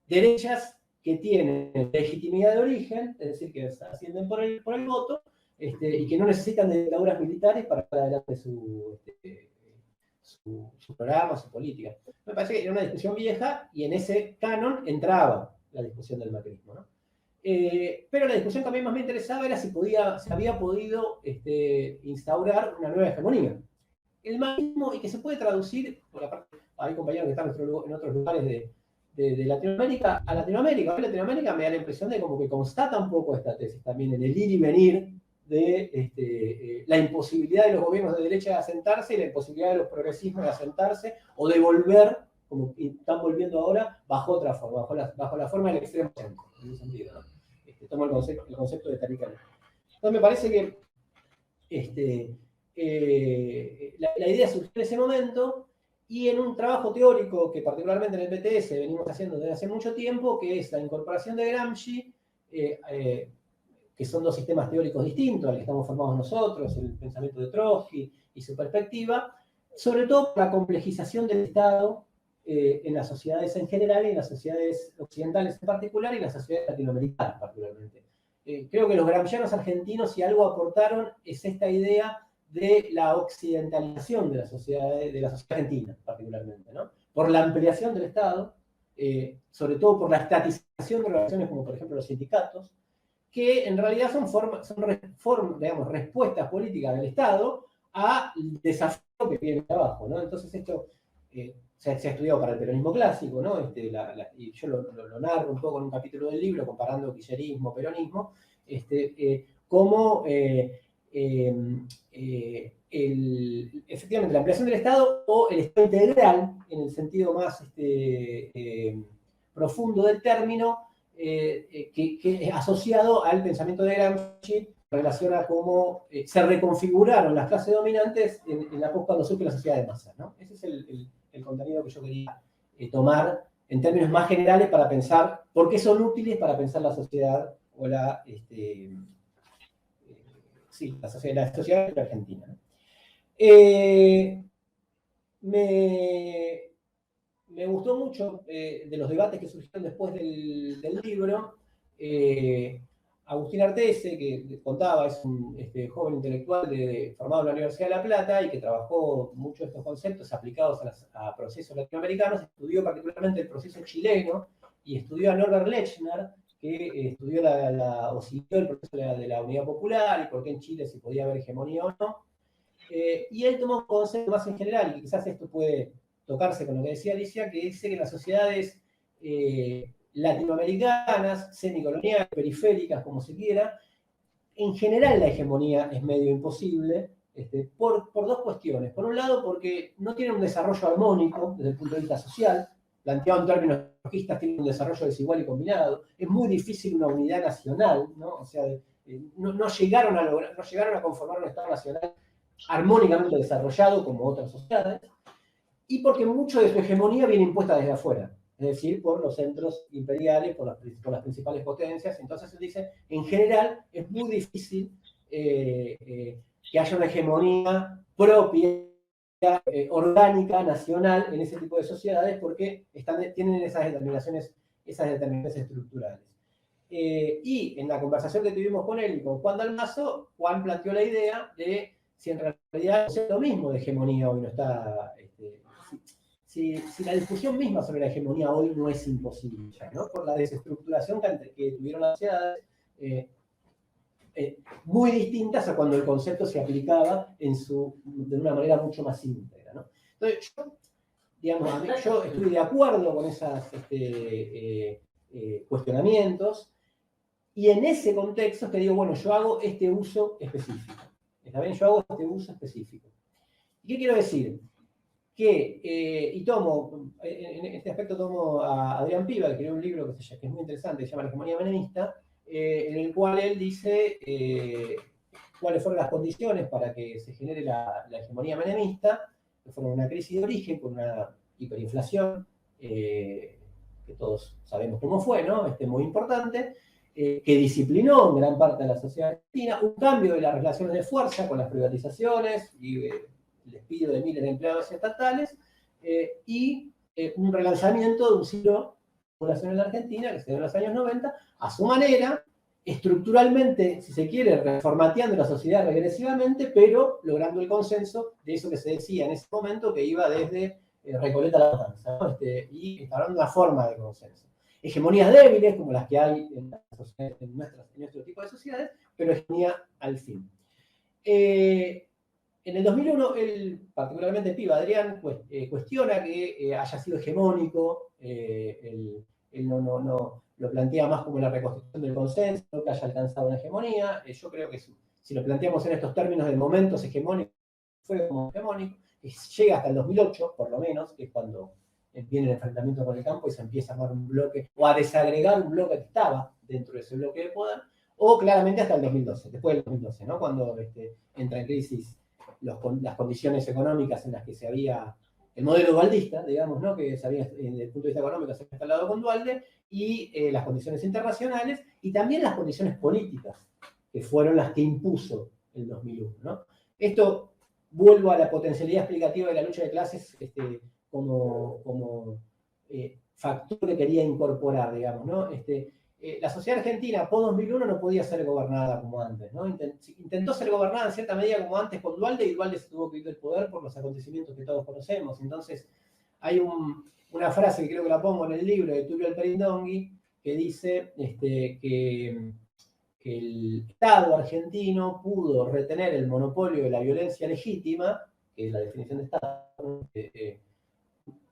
Speaker 4: derechas que tienen legitimidad de origen, es decir, que ascienden por el voto, y que no necesitan de dictaduras militares para llevar adelante su programa, su política. Me parece que era una discusión vieja, y en ese canon entraba la discusión del macrismo, ¿no? Pero la discusión que a mí más me interesaba era si había podido instaurar una nueva hegemonía. El macrismo, y que se puede traducir, por la parte, hay compañeros que están en otros lugares de Latinoamérica, a Latinoamérica. A Latinoamérica me da la impresión de como que constata un poco esta tesis también en el ir y venir de la imposibilidad de los gobiernos de derecha de asentarse y la imposibilidad de los progresismos de asentarse o de volver, como están volviendo ahora, bajo otra forma, bajo la forma del extremo centro, en ese sentido, ¿no? Tomo el concepto de Tariq Ali. Entonces me parece que la idea surgió en ese momento, y en un trabajo teórico que particularmente en el BTS venimos haciendo desde hace mucho tiempo, que es la incorporación de Gramsci, que son dos sistemas teóricos distintos al que estamos formados nosotros, el pensamiento de Trotsky y su perspectiva, sobre todo por la complejización del Estado en las sociedades en general, y en las sociedades occidentales en particular, y en las sociedades latinoamericanas particularmente. Creo que los gramscianos argentinos, si algo aportaron, es esta idea de la occidentalización de la sociedad argentina, particularmente, ¿no? Por la ampliación del Estado, sobre todo por la estatización de organizaciones como, por ejemplo, los sindicatos, que en realidad son digamos, respuestas políticas del Estado al desafío que viene de abajo, ¿no? Entonces esto se ha estudiado para el peronismo clásico, ¿no? Y yo lo narro un poco en un capítulo del libro, comparando kirchnerismo, peronismo, cómo efectivamente la ampliación del Estado o el Estado integral, en el sentido más profundo del término, que es asociado al pensamiento de Gramsci, relaciona cómo se reconfiguraron las clases dominantes en la época cuando surge la sociedad de masa, ¿no? Ese es el contenido que yo quería tomar en términos más generales para pensar por qué son útiles para pensar la sociedad o la sociedad argentina, ¿no? Me gustó mucho de los debates que surgieron después del libro. Agustín Artese, que contaba, es un joven intelectual formado en la Universidad de La Plata y que trabajó mucho estos conceptos aplicados a procesos latinoamericanos, estudió particularmente el proceso chileno y estudió a Norbert Lechner, que estudió o siguió el proceso de la unidad popular y por qué en Chile se podía haber hegemonía o no. Y él tomó un concepto más en general, y quizás esto puede tocarse con lo que decía Alicia, que dice que las sociedades latinoamericanas, semicoloniales, periféricas, como se quiera, en general la hegemonía es medio imposible, por dos cuestiones. Por un lado, porque no tienen un desarrollo armónico desde el punto de vista social, planteado en términos lógicos, tienen un desarrollo desigual y combinado. Es muy difícil una unidad nacional, ¿no? O sea, no llegaron a conformar un Estado nacional armónicamente desarrollado como otras sociedades, y porque mucho de su hegemonía viene impuesta desde afuera, es decir, por los centros imperiales, por las principales potencias. Entonces él dice, en general es muy difícil que haya una hegemonía propia, orgánica, nacional, en ese tipo de sociedades, porque tienen esas determinaciones estructurales. Y en la conversación que tuvimos con él y con Juan Dalmazo, Juan planteó la idea de si en realidad es lo mismo de hegemonía hoy no está... Si la discusión misma sobre la hegemonía hoy no es imposible ya, ¿no? Por la desestructuración que tuvieron las sociedades, muy distintas a cuando el concepto se aplicaba de una manera mucho más íntegra, ¿no? Entonces, yo estoy de acuerdo con esos cuestionamientos, y en ese contexto es que digo, bueno, yo hago este uso específico. ¿Está bien? Yo hago este uso específico. ¿Y qué quiero decir? Y en este aspecto tomo a Adrián Piva, que escribió un libro que es muy interesante, que se llama La hegemonía menemista, en el cual él dice cuáles fueron las condiciones para que se genere la hegemonía menemista, que fueron una crisis de origen con una hiperinflación, que todos sabemos cómo fue, ¿no? Muy importante, que disciplinó en gran parte de la sociedad argentina, un cambio de las relaciones de fuerza con las privatizaciones y el despido de miles de empleados estatales, y un relanzamiento de un ciclo poblacional en la Argentina, que se dio en los años 90, a su manera, estructuralmente, si se quiere, reformateando la sociedad regresivamente, pero logrando el consenso de eso que se decía en ese momento, que iba desde Recoleta a La Matanza, ¿no? Y instaurando una forma de consenso. Hegemonías débiles, como las que hay en nuestro tipo de sociedades, pero hegemonía al fin. En el 2001, él, particularmente Piva, Adrián, cuestiona que haya sido hegemónico, él no lo plantea más como la reconstrucción del consenso, que haya alcanzado una hegemonía. Yo creo que si lo planteamos en estos términos de momentos hegemónicos, fue como hegemónico, llega hasta el 2008, por lo menos, que es cuando viene el enfrentamiento con el campo y se empieza a armar un bloque, o a desagregar un bloque que estaba dentro de ese bloque de poder, o claramente hasta el 2012, después del 2012, ¿no? Cuando entra en crisis las condiciones económicas en las que se había, el modelo dualdista, digamos, ¿no? Que se había, desde el punto de vista económico, se había instalado con Duhalde, y las condiciones internacionales, y también las condiciones políticas, que fueron las que impuso el 2001, ¿no? Esto, vuelvo a la potencialidad explicativa de la lucha de clases, como factor que quería incorporar, digamos, ¿no? la sociedad argentina post-2001 no podía ser gobernada como antes, ¿no? Intentó ser gobernada en cierta medida como antes con Dualde, y Dualde se tuvo que ir del poder por los acontecimientos que todos conocemos. Entonces, hay una frase que creo que la pongo en el libro de Tulio Alperindongui, que dice que el Estado argentino pudo retener el monopolio de la violencia legítima, que es la definición de Estado,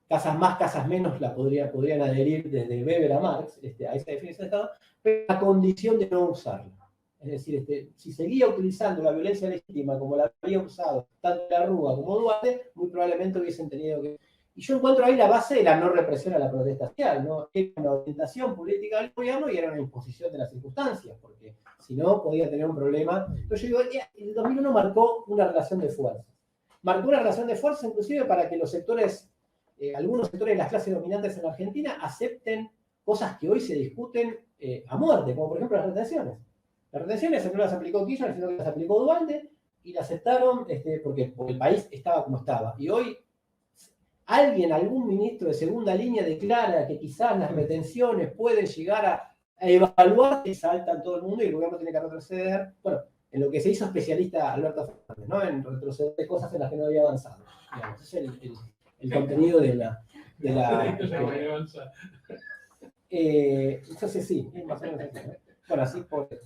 Speaker 4: casas más, casas menos la podrían adherir desde Weber a Marx, a esa definición de Estado, pero a condición de no usarla. Es decir, si seguía utilizando la violencia legítima como la había usado tanto la Rúa como Duarte, muy probablemente hubiesen tenido que... Y yo encuentro ahí la base de la no represión a la protesta social, ¿no? Era una orientación política del gobierno y era una imposición de las circunstancias, porque si no podía tener un problema. Entonces yo digo, el 2001 marcó una relación de fuerza. Marcó una relación de fuerza inclusive para que los sectores, algunos sectores de las clases dominantes en la Argentina acepten cosas que hoy se discuten a muerte, como por ejemplo las retenciones. Las retenciones no las aplicó Kirchner, sino que las aplicó Dualde, y las aceptaron porque el país estaba como estaba. Y hoy algún ministro de segunda línea declara que quizás las retenciones pueden llegar a evaluar, y saltan todo el mundo y el gobierno tiene que retroceder. Bueno, en lo que se hizo especialista Alberto Fernández, ¿no? En retroceder cosas en las que no había avanzado. Digamos, ese es el contenido de la entonces sí, más o menos así, ¿no? Bueno, así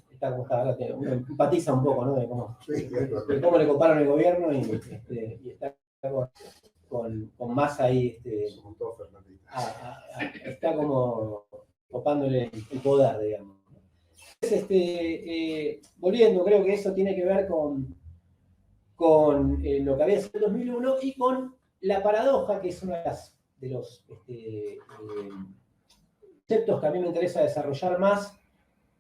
Speaker 4: está como está ahora, uno empatiza un poco, ¿no? De cómo le comparan el gobierno y está con Massa ahí, está como copándole el poder, digamos. Entonces, volviendo, creo que eso tiene que ver con lo que había sido el 2001 y con la paradoja, que es uno de los conceptos que a mí me interesa desarrollar más,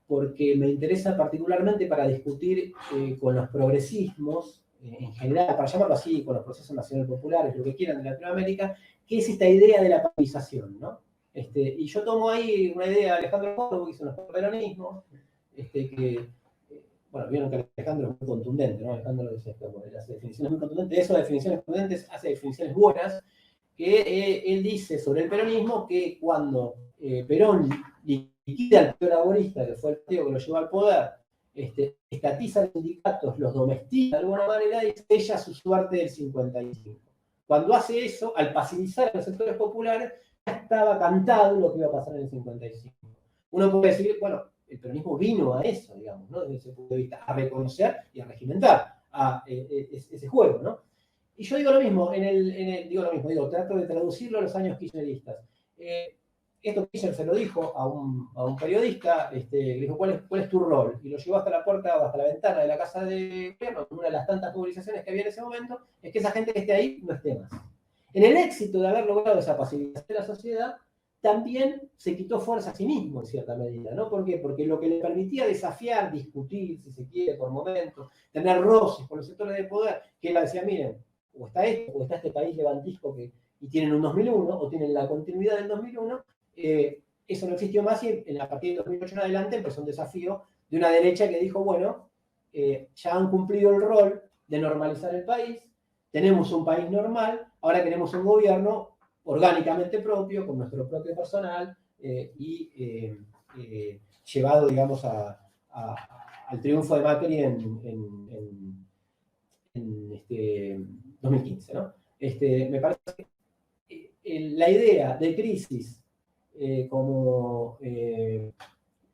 Speaker 4: porque me interesa particularmente para discutir con los progresismos, en general, para llamarlo así, con los procesos nacionales populares, lo que quieran de Latinoamérica, que es esta idea de la pacificación, ¿no? Y yo tomo ahí una idea de Alejandro Córdoba, que hizo los peronismos, bueno, vieron que Alejandro es muy contundente, ¿no? Alejandro hace definiciones muy contundentes, de esas definiciones contundentes hace definiciones buenas, que él dice sobre el peronismo que cuando Perón liquida al Partido Laborista, que fue el partido que lo llevó al poder, estatiza los sindicatos, los domestica de alguna manera y sella su suerte del 55. Cuando hace eso, al pasivizar a los sectores populares, ya estaba cantado lo que iba a pasar en el 55. Uno puede decir, bueno, el peronismo vino a eso, digamos, ¿no? Desde ese punto de vista, a reconocer y a regimentar ese juego, ¿no? Y yo digo lo mismo, trato de traducirlo a los años kirchneristas. Esto Kirchner se lo dijo a un periodista, le dijo, ¿cuál es tu rol? Y lo llevó hasta la puerta, hasta la ventana de la casa de gobierno, una de las tantas movilizaciones que había en ese momento, es que esa gente que esté ahí no esté más. En el éxito de haber logrado esa pacificación de la sociedad, también se quitó fuerza a sí mismo en cierta medida, ¿no? ¿Por qué? Porque lo que le permitía desafiar, discutir, si se quiere, por momentos, tener roces con los sectores de poder, que él decía, miren, o está esto, o está este país levantisco y tienen un 2001, o tienen la continuidad del 2001, eso no existió más y a partir de 2008 en adelante empezó un desafío de una derecha que dijo, bueno, ya han cumplido el rol de normalizar el país, tenemos un país normal, ahora queremos un gobierno orgánicamente propio, con nuestro propio personal y llevado, digamos, al triunfo de Macri en 2015, ¿no? Me parece que la idea de crisis como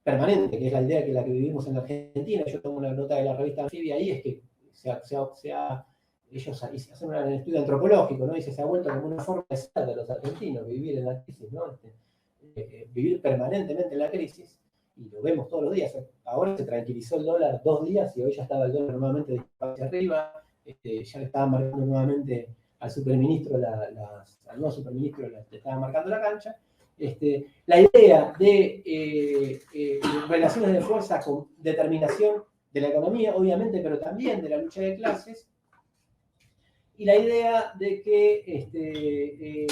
Speaker 4: permanente, que es la idea que la que vivimos en Argentina, yo tomo una nota de la revista Anfibia ahí, es que ellos hacen un estudio antropológico, ¿no? Y se ha vuelto como una forma de ser de los argentinos, vivir en la crisis, ¿no? Vivir permanentemente en la crisis, y lo vemos todos los días. Ahora se tranquilizó el dólar 2 días y hoy ya estaba el dólar nuevamente hacia arriba, ya le estaban marcando nuevamente al superministro, al nuevo superministro le estaban marcando la cancha. La idea de relaciones de fuerza con determinación de la economía, obviamente, pero también de la lucha de clases, y la idea de que,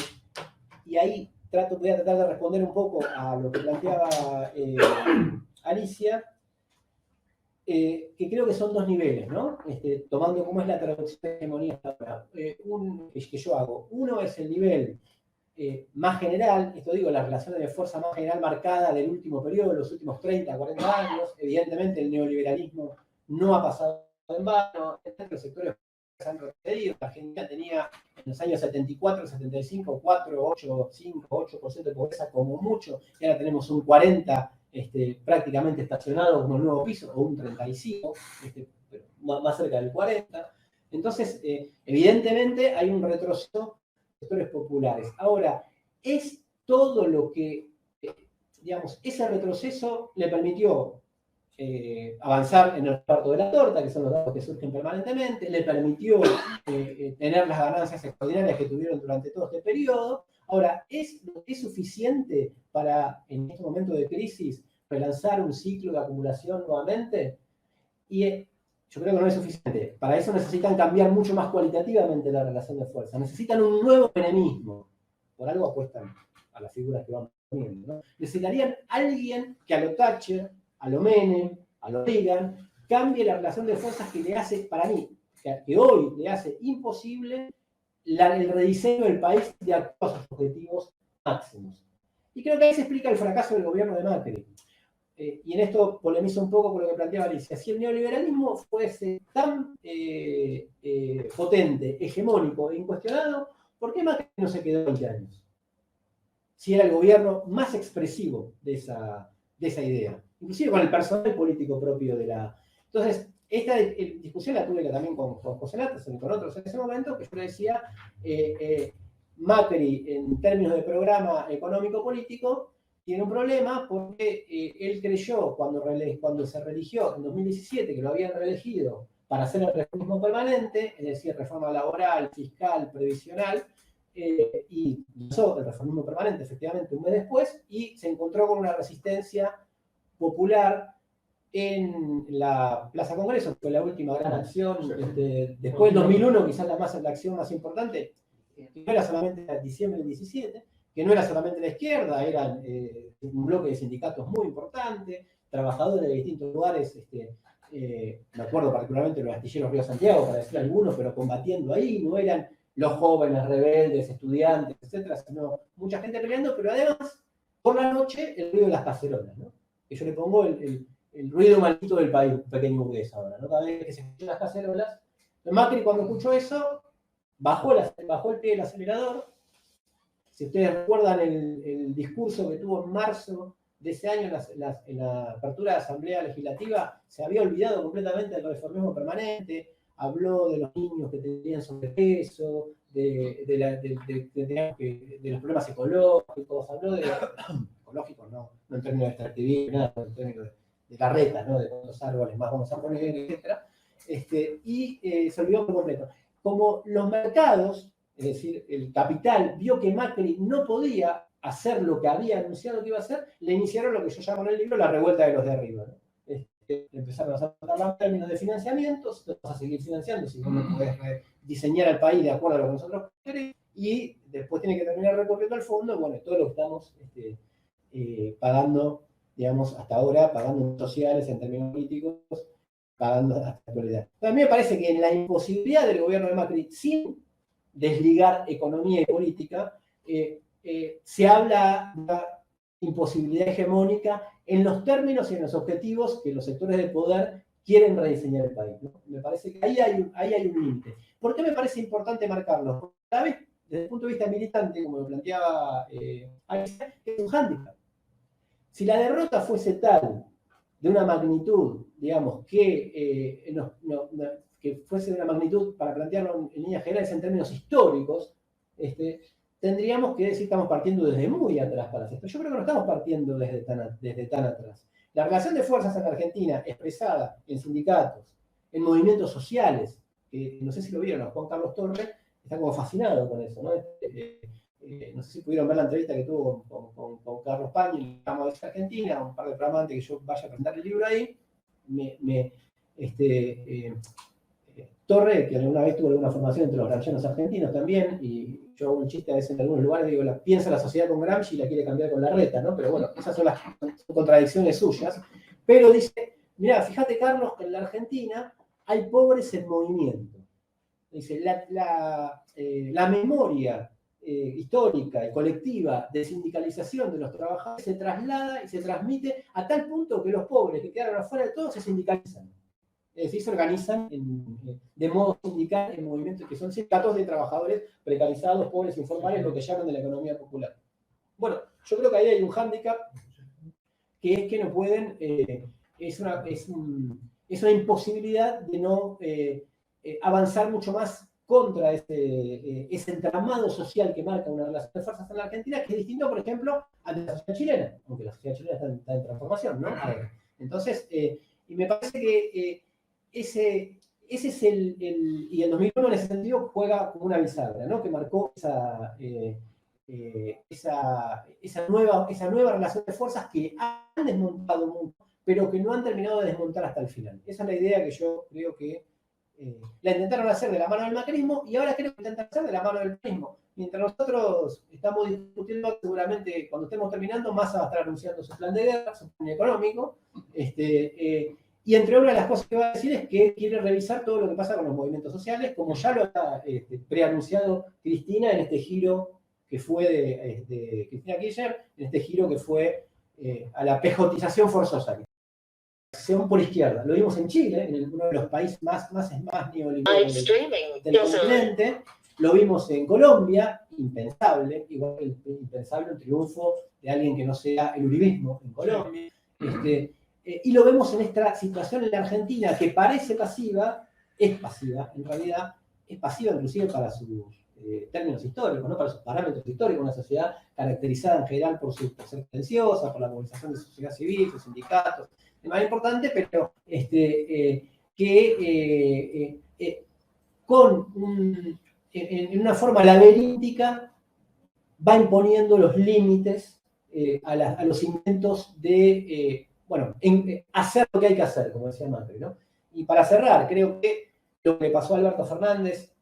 Speaker 4: y ahí voy a tratar de responder un poco a lo que planteaba Alicia, que creo que son 2 niveles, ¿no? Tomando cómo es la traducción de hegemonía que yo hago. Uno es el nivel más general, esto digo, la relación de fuerza más general marcada del último periodo, los últimos 30, 40 años, evidentemente el neoliberalismo no ha pasado en vano, los sectores se han retrocedido. La Argentina tenía en los años 74, 75, 8% de pobreza como mucho, y ahora tenemos un 40 prácticamente estacionado como un nuevo piso, o un 35, pero más cerca del 40. Entonces, evidentemente hay un retroceso de sectores populares. Ahora, es todo lo que, digamos, ese retroceso le permitió avanzar en el reparto de la torta, que son los datos que surgen permanentemente, le permitió tener las ganancias extraordinarias que tuvieron durante todo este periodo. Ahora, ¿es suficiente para, en este momento de crisis, relanzar un ciclo de acumulación nuevamente? Y yo creo que no es suficiente. Para eso necesitan cambiar mucho más cualitativamente la relación de fuerza. Necesitan un nuevo menemismo. Por algo apuestan a las figuras que vamos poniendo, ¿no? Necesitarían alguien que a lo Thatcher, a lo Menem, a lo Reagan, cambie la relación de fuerzas que le hace, para mí, que hoy le hace imposible el rediseño del país de acuerdo a sus objetivos máximos. Y creo que ahí se explica el fracaso del gobierno de Macri. Y en esto polemizo un poco con lo que planteaba Alicia. Si el neoliberalismo fuese tan potente, hegemónico e incuestionado, ¿por qué Macri no se quedó 20 años? Si era el gobierno más expresivo de esa idea, inclusive con el personal político propio de la... Entonces, esta discusión la tuve también con José Latas y con otros en ese momento, que yo le decía, Macri, en términos de programa económico-político, tiene un problema porque él creyó, cuando se reeligió en 2017, que lo habían reelegido para hacer el reformismo permanente, es decir, reforma laboral, fiscal, previsional, y hizo el reformismo permanente efectivamente un mes después, y se encontró con una resistencia popular en la Plaza Congreso, que fue la última gran acción, después del 2001, quizás la acción más importante, que no era solamente en diciembre del 17, que no era solamente la izquierda, eran un bloque de sindicatos muy importante, trabajadores de distintos lugares, me acuerdo particularmente de los astilleros Río Santiago, para decir algunos, pero combatiendo ahí, no eran los jóvenes rebeldes, estudiantes, etcétera, sino mucha gente peleando, pero además, por la noche, el ruido de las cacerolas, ¿no? Que yo le pongo el ruido maldito del país, pequeño burgués ahora, ¿no? Cada vez que se escuchan las cacerolas, Macri cuando escuchó eso, bajó el pie del acelerador. Si ustedes recuerdan el discurso que tuvo en marzo de ese año en la apertura de la Asamblea Legislativa, se había olvidado completamente del reformismo permanente, habló de los niños que tenían sobrepeso, de los problemas ecológicos, habló de ecológicos, no en términos de extractivismo, nada, en términos de carreta, ¿no? De cuántos árboles más vamos a poner, etc. Y se olvidó por completo. Como los mercados, es decir, el capital, vio que Macri no podía hacer lo que había anunciado que iba a hacer, le iniciaron lo que yo llamo en el libro la revuelta de los de arriba, ¿no? Empezaron a sacar los términos de financiamiento, vas a seguir financiando si vos no podés diseñar al país de acuerdo a lo que nosotros queremos, y después tiene que terminar recorriendo al fondo, bueno, todo lo que estamos pagando, digamos, hasta ahora, pagando en sociales, en términos políticos, pagando hasta la actualidad. A mí me parece que en la imposibilidad del gobierno de Macri, sin desligar economía y política, se habla de una imposibilidad hegemónica en los términos y en los objetivos que los sectores de poder quieren rediseñar el país, ¿no? Me parece que ahí hay un límite. ¿Por qué me parece importante marcarlo? Porque a la vez, desde el punto de vista militante, como lo planteaba Alicia, es un hándicap. Si la derrota fuese tal, de una magnitud, digamos, que fuese de una magnitud, para plantearlo en líneas generales en términos históricos, tendríamos que decir que estamos partiendo desde muy atrás para hacer esto. Yo creo que no estamos partiendo desde tan atrás. La relación de fuerzas en Argentina, expresada en sindicatos, en movimientos sociales, que no sé si lo vieron, a Juan Carlos Torres está como fascinado con eso, ¿no? No sé si pudieron ver la entrevista que tuvo con Carlos Pañi, el programa de Argentina, un par de programas antes que yo vaya a presentar el libro ahí. Torre, que alguna vez tuvo alguna formación entre los gramscianos argentinos también, y yo hago un chiste a veces en algunos lugares, digo, piensa la sociedad con Gramsci y la quiere cambiar con Larreta, ¿no? Pero bueno, esas son las contradicciones suyas. Pero dice, mirá, fíjate, Carlos, que en la Argentina hay pobres en movimiento. Dice, la memoria histórica y colectiva de sindicalización de los trabajadores se traslada y se transmite a tal punto que los pobres que quedaron afuera de todo se sindicalizan. Es decir, se organizan de modo sindical en movimientos que son sindicatos de trabajadores precarizados, pobres, informales, lo que llaman de la economía popular. Bueno, yo creo que ahí hay un hándicap que es que no pueden, es una imposibilidad de no avanzar mucho más contra ese entramado social que marca una relación de fuerzas en la Argentina, que es distinto, por ejemplo, a la sociedad chilena, aunque la sociedad chilena está en transformación, ¿no? Entonces, y me parece que ese es y el 2001 en ese sentido juega como una bisagra, ¿no? Que marcó esa nueva relación de fuerzas que han desmontado mucho, pero que no han terminado de desmontar hasta el final. Esa es la idea que yo creo que la intentaron hacer de la mano del macrismo y ahora creo que intentan hacer de la mano del peronismo. Mientras nosotros estamos discutiendo, seguramente cuando estemos terminando, Massa va a estar anunciando su plan de guerra, su plan económico, y entre otras las cosas que va a decir es que quiere revisar todo lo que pasa con los movimientos sociales, como ya lo ha preanunciado Cristina en este giro que fue de Cristina Kirchner, en este giro que fue a la pejotización forzosa. Acción por izquierda. Lo vimos en Chile, en uno de los países más neoliberales del continente. Lo vimos en Colombia, impensable, igual que impensable un triunfo de alguien que no sea el uribismo en Colombia. Y lo vemos en esta situación en la Argentina, que parece pasiva, es pasiva, en realidad, es pasiva inclusive para sus términos históricos, ¿no? Para sus parámetros históricos, una sociedad caracterizada en general por ser tendenciosa, por la movilización de su sociedad civil, sus sindicatos, es más importante, pero en una forma laberíntica va imponiendo los límites a los intentos de hacer lo que hay que hacer, como decía Macri, ¿no? Y para cerrar, creo que lo que pasó a Alberto Fernández,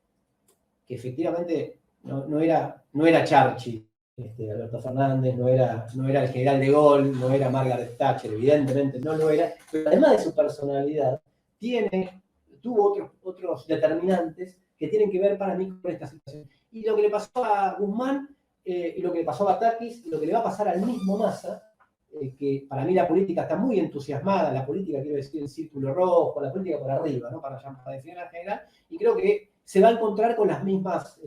Speaker 4: que efectivamente no era Churchill, Alberto Fernández, no era el general de Gaulle, no era Margaret Thatcher, evidentemente no lo era, pero además de su personalidad, tuvo otros determinantes que tienen que ver para mí con esta situación. Y lo que le pasó a Guzmán, y lo que le pasó a Batakis, y lo que le va a pasar al mismo Massa, que para mí la política está muy entusiasmada, la política quiero decir el círculo rojo, la política por arriba, ¿no? para definir en general, y creo que se va a encontrar con las mismas,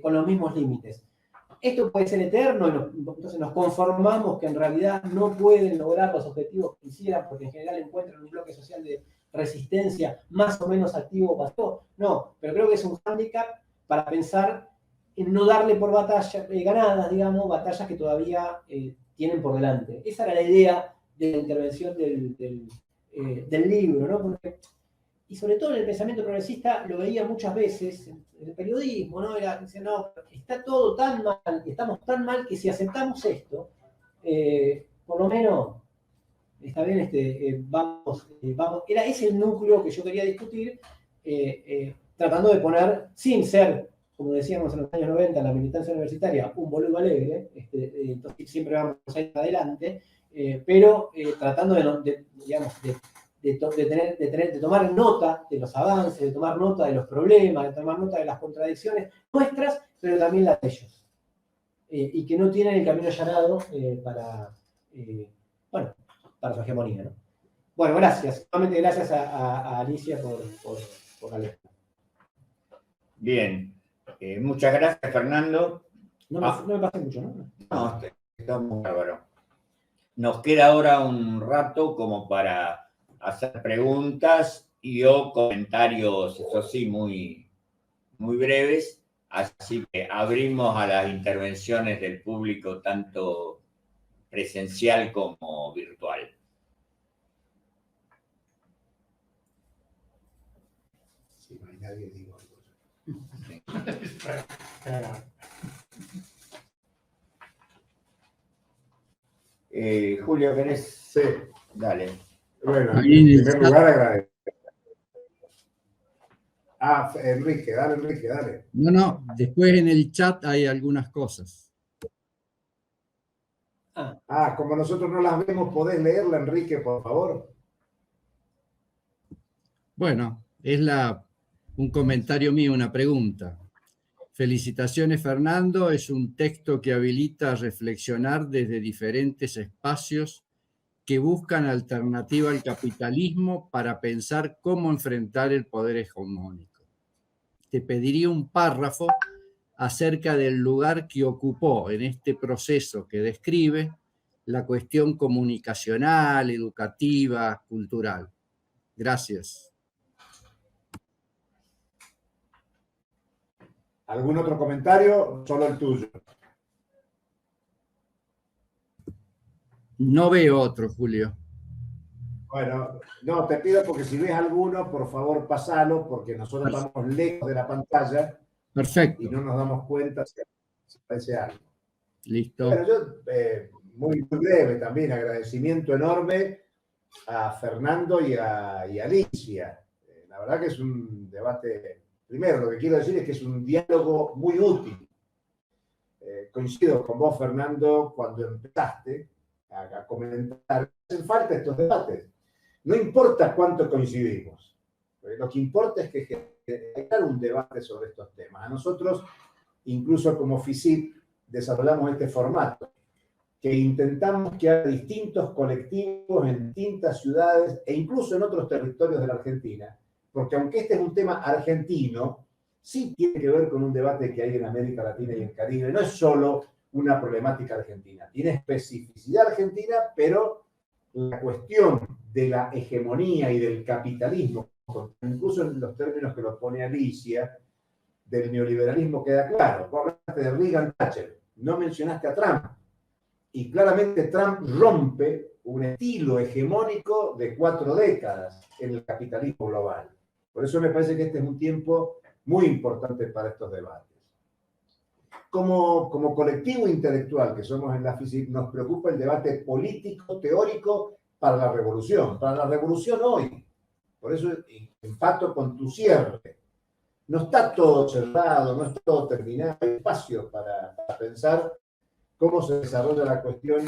Speaker 4: con los mismos límites. Esto puede ser eterno, entonces nos conformamos que en realidad no pueden lograr los objetivos que quisieran, porque en general encuentran un bloque social de resistencia más o menos activo o pasivo. No, pero creo que es un hándicap para pensar en no darle por batallas ganadas, digamos, batallas que todavía tienen por delante. Esa era la idea de la intervención del libro, ¿no? Porque, y sobre todo en el pensamiento progresista lo veía muchas veces en el periodismo, ¿no? Dice, no, está todo tan mal, estamos tan mal que si aceptamos esto, por lo menos está bien, vamos. Ese es el núcleo que yo quería discutir, tratando de poner, sin ser, como decíamos en los años 90, en la militancia universitaria, un boludo alegre, entonces siempre vamos a ir adelante, pero tratando de tomar nota de los avances, de tomar nota de los problemas, de tomar nota de las contradicciones nuestras, pero también las de ellos. Y que no tienen el camino allanado para su hegemonía, ¿no? Bueno, gracias. Solamente gracias a Alicia por hablar.
Speaker 1: Bien. Muchas gracias, Fernando.
Speaker 4: No me pasé mucho, ¿no?
Speaker 1: No, está muy bárbaro. Nos queda ahora un rato como para hacer preguntas o comentarios, eso sí, muy, muy breves. Así que abrimos a las intervenciones del público, tanto presencial como virtual.
Speaker 3: Si no hay nadie, digo algo.
Speaker 1: Julio, ¿querés?
Speaker 3: Sí.
Speaker 1: Dale.
Speaker 3: Bueno, en primer lugar agradecer. Enrique, dale.
Speaker 5: No, después en el chat hay algunas cosas.
Speaker 3: Como nosotros no las vemos, ¿podés leerla, Enrique, por favor?
Speaker 5: Bueno, es un comentario mío, una pregunta. Felicitaciones, Fernando. Es un texto que habilita a reflexionar desde diferentes espacios que buscan alternativa al capitalismo para pensar cómo enfrentar el poder hegemónico. Te pediría un párrafo acerca del lugar que ocupó en este proceso que describe la cuestión comunicacional, educativa, cultural. Gracias.
Speaker 3: ¿Algún otro comentario? Solo el tuyo.
Speaker 5: No veo otro, Julio.
Speaker 3: Bueno, no, te pido porque si ves alguno, por favor, pasalo, porque nosotros estamos lejos de la pantalla.
Speaker 5: Perfecto.
Speaker 3: Y no nos damos cuenta si aparece algo.
Speaker 5: Listo.
Speaker 3: Bueno, yo, muy breve también, agradecimiento enorme a Fernando y a Alicia. La verdad que es un debate, primero lo que quiero decir es que es un diálogo muy útil. Coincido con vos, Fernando, cuando empezaste a comentar, hacen falta estos debates. No importa cuánto coincidimos, lo que importa es que generar un debate sobre estos temas. A nosotros, incluso como FICIP, desarrollamos este formato, que intentamos que haya distintos colectivos en distintas ciudades e incluso en otros territorios de la Argentina, porque aunque este es un tema argentino, sí tiene que ver con un debate que hay en América Latina y el Caribe. No es solo una problemática argentina, tiene especificidad argentina, pero la cuestión de la hegemonía y del capitalismo, incluso en los términos que lo pone Alicia, del neoliberalismo queda claro. Vos hablaste de Reagan Thatcher, no mencionaste a Trump. Y claramente Trump rompe un estilo hegemónico de 4 décadas en el capitalismo global. Por eso me parece que este es un tiempo muy importante para estos debates. Como colectivo intelectual que somos en la FICIP, nos preocupa el debate político, teórico, para la revolución hoy. Por eso empato con tu cierre. No está todo cerrado, no está todo terminado, hay espacio para pensar cómo se desarrolla la cuestión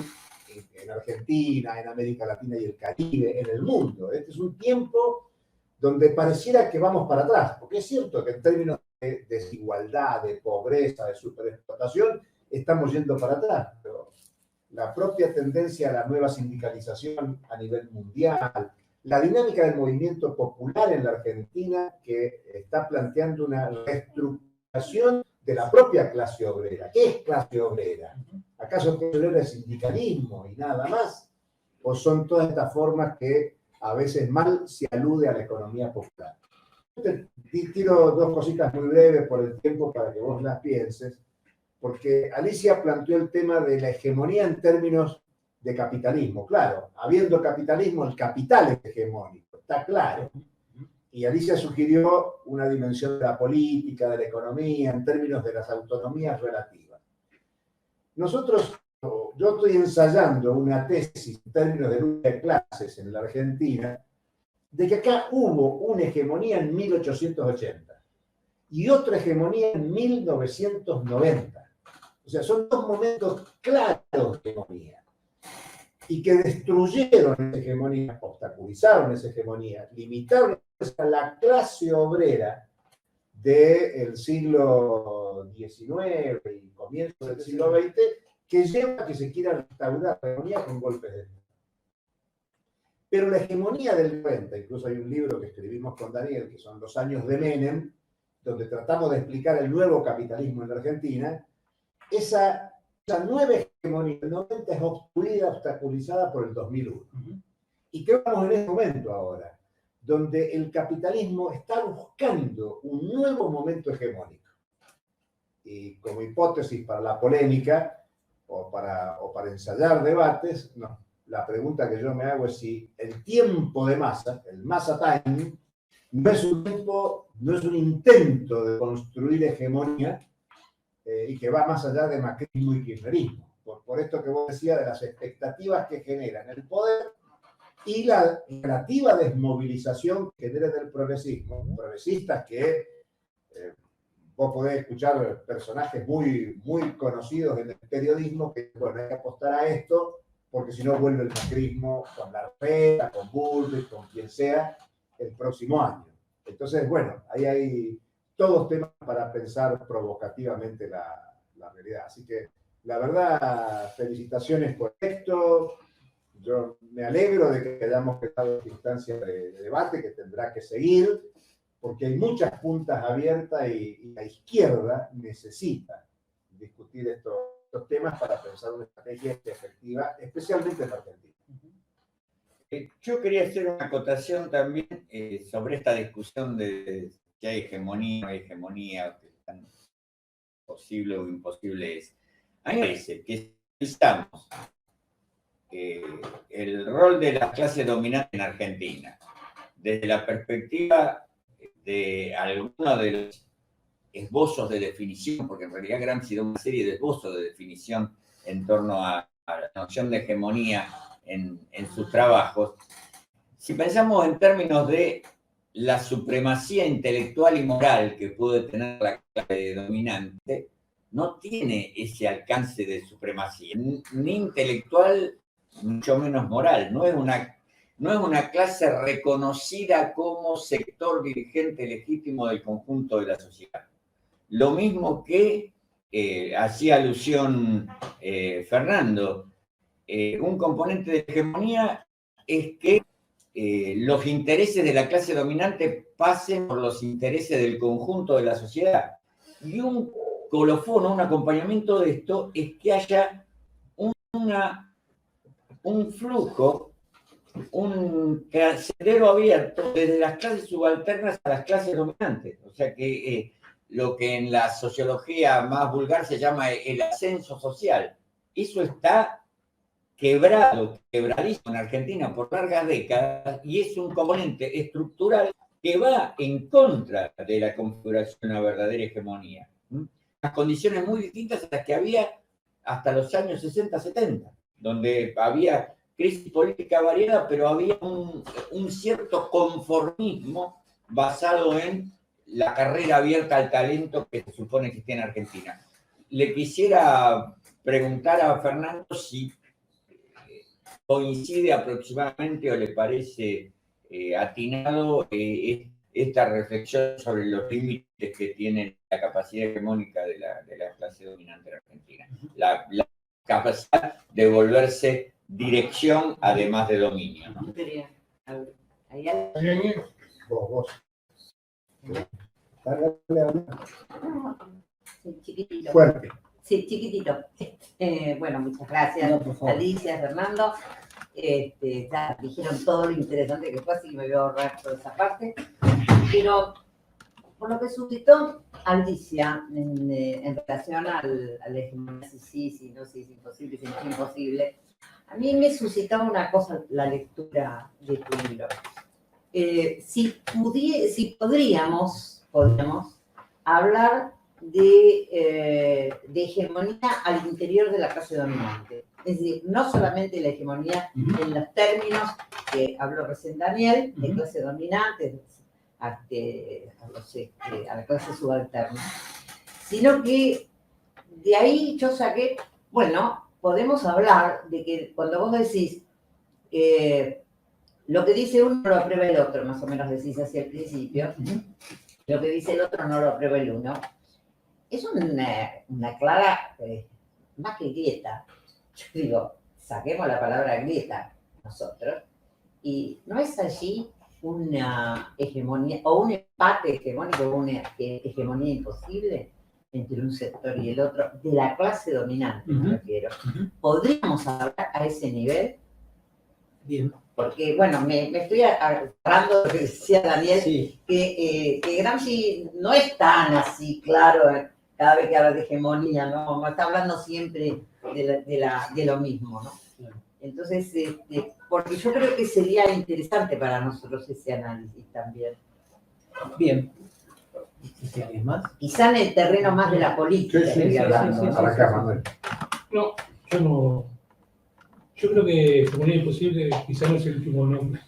Speaker 3: en Argentina, en América Latina y el Caribe, en el mundo. Este es un tiempo donde pareciera que vamos para atrás, porque es cierto que en términos de desigualdad, de pobreza, de superexplotación, estamos yendo para atrás, pero la propia tendencia a la nueva sindicalización a nivel mundial, la dinámica del movimiento popular en la Argentina que está planteando una reestructuración de la propia clase obrera. ¿Qué es clase obrera? ¿Acaso clase obrera es sindicalismo y nada más? ¿O son todas estas formas que a veces mal se alude a la economía popular? Te tiro 2 cositas muy breves por el tiempo para que vos las pienses, porque Alicia planteó el tema de la hegemonía en términos de capitalismo. Claro, habiendo capitalismo, el capital es hegemónico, está claro. Y Alicia sugirió una dimensión de la política, de la economía, en términos de las autonomías relativas. Yo estoy ensayando una tesis en términos de lucha de clases en la Argentina, de que acá hubo una hegemonía en 1880 y otra hegemonía en 1990. O sea, son 2 momentos claros de hegemonía y que destruyeron esa hegemonía, obstaculizaron esa hegemonía, limitaron a la clase obrera del siglo XIX y comienzo del siglo XX, que lleva a que se quiera restaurar la hegemonía con golpes de Estado. Pero la hegemonía del 90, incluso hay un libro que escribimos con Daniel, que son Los años de Menem, donde tratamos de explicar el nuevo capitalismo en la Argentina, esa nueva hegemonía del 90 es obstruida, obstaculizada por el 2001. ¿Y qué vamos en ese momento ahora? Donde el capitalismo está buscando un nuevo momento hegemónico. Y como hipótesis para la polémica o para ensayar debates, no. La pregunta que yo me hago es si el tiempo de Massa, el Massa Time, no es un intento de construir hegemonía y que va más allá de macrismo y kirchnerismo. Por esto que vos decías de las expectativas que generan el poder y la relativa desmovilización que genera del progresismo. Progresistas que vos podés escuchar personajes muy, muy conocidos en el periodismo que, bueno, hay que apostar a esto porque si no vuelve el macrismo con Larreta, con Bullrich, con quien sea, el próximo año. Entonces, bueno, ahí hay todos temas para pensar provocativamente la realidad. Así que, la verdad, felicitaciones por esto. Yo me alegro de que hayamos quedado en esta instancia de debate, que tendrá que seguir, porque hay muchas puntas abiertas y la izquierda necesita discutir estos temas para pensar una estrategia efectiva, especialmente en la Argentina.
Speaker 1: Yo quería hacer una acotación también sobre esta discusión de si hay hegemonía o no hay hegemonía, que tan posible o imposible es. A mí me parece que si necesitamos el rol de la clase dominante en Argentina, desde la perspectiva de algunos de los esbozos de definición, porque en realidad Gramsci da una serie de esbozos de definición en torno a la noción de hegemonía en sus trabajos. Si pensamos en términos de la supremacía intelectual y moral que puede tener la clase dominante, no tiene ese alcance de supremacía, ni intelectual, mucho menos moral. No es una clase reconocida como sector dirigente legítimo del conjunto de la sociedad. Lo mismo que hacía alusión Fernando, un componente de hegemonía es que los intereses de la clase dominante pasen por los intereses del conjunto de la sociedad. Y un colofón, un acompañamiento de esto, es que haya un flujo, un sendero abierto desde las clases subalternas a las clases dominantes. O sea que lo que en la sociología más vulgar se llama el ascenso social. Eso está quebradizo en Argentina por largas décadas y es un componente estructural que va en contra de la configuración de una verdadera hegemonía. Las condiciones muy distintas a las que había hasta los años 60-70, donde había crisis política variada, pero había un cierto conformismo basado en la carrera abierta al talento que se supone que existía en Argentina. Le quisiera preguntar a Fernando si coincide aproximadamente o le parece atinado esta reflexión sobre los límites que tiene la capacidad hegemónica de la clase dominante en Argentina. La capacidad de volverse dirección además de dominio, ¿no?
Speaker 3: Vos.
Speaker 6: Sí, chiquitito.
Speaker 3: Fuerte.
Speaker 6: Sí, chiquitito. Bueno, muchas gracias, Alicia, Fernando. Ya dijeron todo lo interesante que fue, así que me voy a ahorrar toda esa parte. Pero por lo que suscitó Alicia en relación al hegemonía, si no, si es imposible, si no es imposible, a mí me suscitaba una cosa la lectura de tu libro. Si podríamos hablar de hegemonía al interior de la clase dominante. Es decir, no solamente la hegemonía en los términos que habló recién Daniel, de clase dominante, a la clase subalterna, sino que de ahí yo saqué, bueno, podemos hablar de que cuando vos decís lo que dice uno no lo aprueba el otro, más o menos decís hacia el principio, lo que dice el otro no lo aprueba el uno, es una clara, más que grieta. Yo digo, saquemos la palabra grieta nosotros, y no es allí una hegemonía, o un empate hegemónico, o una hegemonía imposible entre un sector y el otro, de la clase dominante, me refiero. ¿Podríamos hablar a ese nivel?
Speaker 4: Bien.
Speaker 6: Porque, bueno, me estoy agarrando lo que decía Daniel,
Speaker 4: sí,
Speaker 6: que Gramsci no es tan así claro cada vez que habla de hegemonía, ¿no? Está hablando siempre de lo mismo, ¿no?
Speaker 4: claro.
Speaker 6: Entonces, porque yo creo que sería interesante para nosotros ese análisis también.
Speaker 4: Bien. ¿Y alguien más?
Speaker 6: Quizá en el terreno más de la política, estoy hablando, ¿no?
Speaker 3: Para acá, Manuel.
Speaker 7: No, yo no. Yo creo que hegemonía imposible quizá no es el último nombre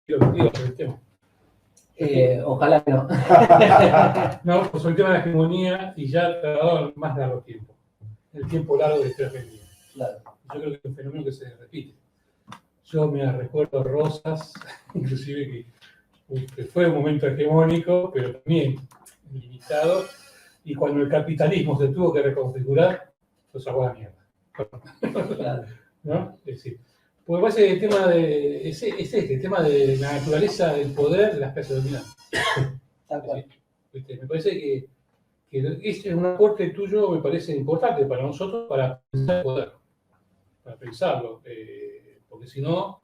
Speaker 7: que lo digo sobre el tema.
Speaker 4: Ojalá que no.
Speaker 7: No, pues sobre el tema de la hegemonía y ya tardado más largo tiempo. El tiempo largo de la historia argentina.
Speaker 4: Claro.
Speaker 7: Yo creo que es un fenómeno que se repite. Yo me recuerdo Rosas, inclusive que fue un momento hegemónico, pero también limitado, y cuando el capitalismo se tuvo que reconfigurar, lo sacó a la mierda.
Speaker 4: Claro.
Speaker 7: ¿No? Es decir, porque parece que el tema el tema de la naturaleza del poder de las clases dominantes.
Speaker 4: Tal cual.
Speaker 7: ¿Viste? Me parece que este es un aporte tuyo, me parece importante para nosotros para pensar el poder, para pensarlo, porque si no,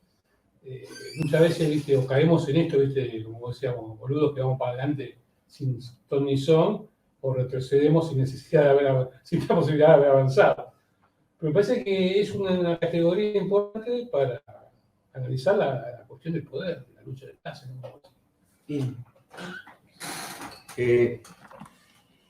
Speaker 7: muchas veces, ¿viste? O caemos en esto, ¿viste? Como decíamos, boludos que vamos para adelante sin ton ni son, o retrocedemos sin necesidad de sin la posibilidad de haber avanzado. Pero me parece que es una categoría importante para analizar la cuestión del poder, la lucha de clases, ¿no?
Speaker 4: Bien.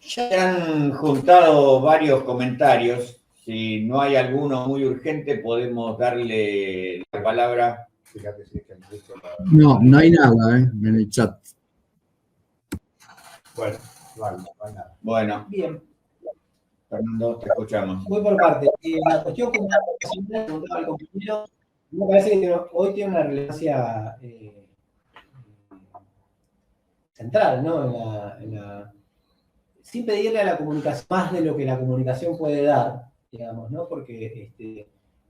Speaker 1: Ya se han juntado varios comentarios. Si no hay alguno muy urgente, podemos darle la palabra.
Speaker 3: Fíjate si es que
Speaker 5: No, no hay nada en el chat.
Speaker 3: Bueno, no hay nada.
Speaker 1: Bueno,
Speaker 4: Bien.
Speaker 1: Fernando, te escuchamos.
Speaker 4: Voy por parte. La cuestión comunicacional, preguntaba el compañero, me parece que hoy tiene una relevancia central, ¿no? Sin pedirle a la comunicación más de lo que la comunicación puede dar, digamos, ¿no? Porque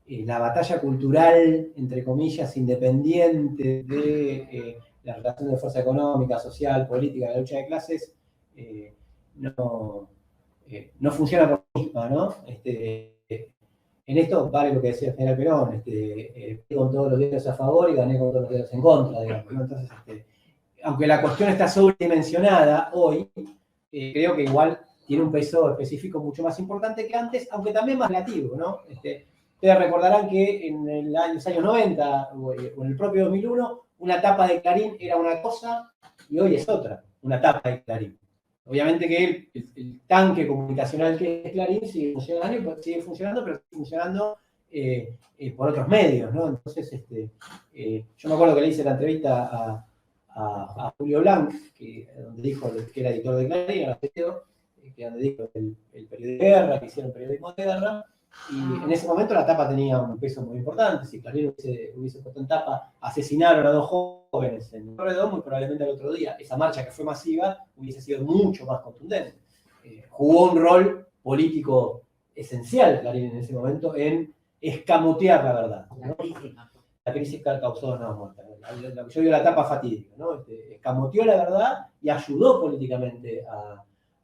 Speaker 4: la batalla cultural, entre comillas, independiente de la relación de fuerza económica, social, política, la lucha de clases, no funciona por sí misma, ¿no? En esto vale lo que decía el general Perón, con todos los dedos a favor y gané con todos los dedos en contra, digamos, ¿no? Entonces, aunque la cuestión está sobredimensionada hoy, creo que igual tiene un peso específico mucho más importante que antes, aunque también más relativo, ¿no? Ustedes recordarán que en los años 90 o en el propio 2001, una tapa de Clarín era una cosa y hoy es otra, una tapa de Clarín. Obviamente que el tanque comunicacional que es Clarín sigue funcionando, pero sigue funcionando por otros medios, ¿no? Entonces, yo me acuerdo que le hice la entrevista a Julio Blanc, donde dijo que era editor de Clarín, donde dijo el periodismo de guerra, que hicieron periodismo de guerra, y en ese momento la tapa tenía un peso muy importante. Si Clarín hubiese puesto en tapa, asesinaron a 2 jóvenes en el corredor, muy probablemente al otro día esa marcha que fue masiva hubiese sido mucho más contundente. Jugó un rol político esencial Clarín en ese momento en escamotear la verdad, ¿no? La crisis causó una muerte. Yo digo la etapa fatídica, ¿no? Escamoteó la verdad y ayudó políticamente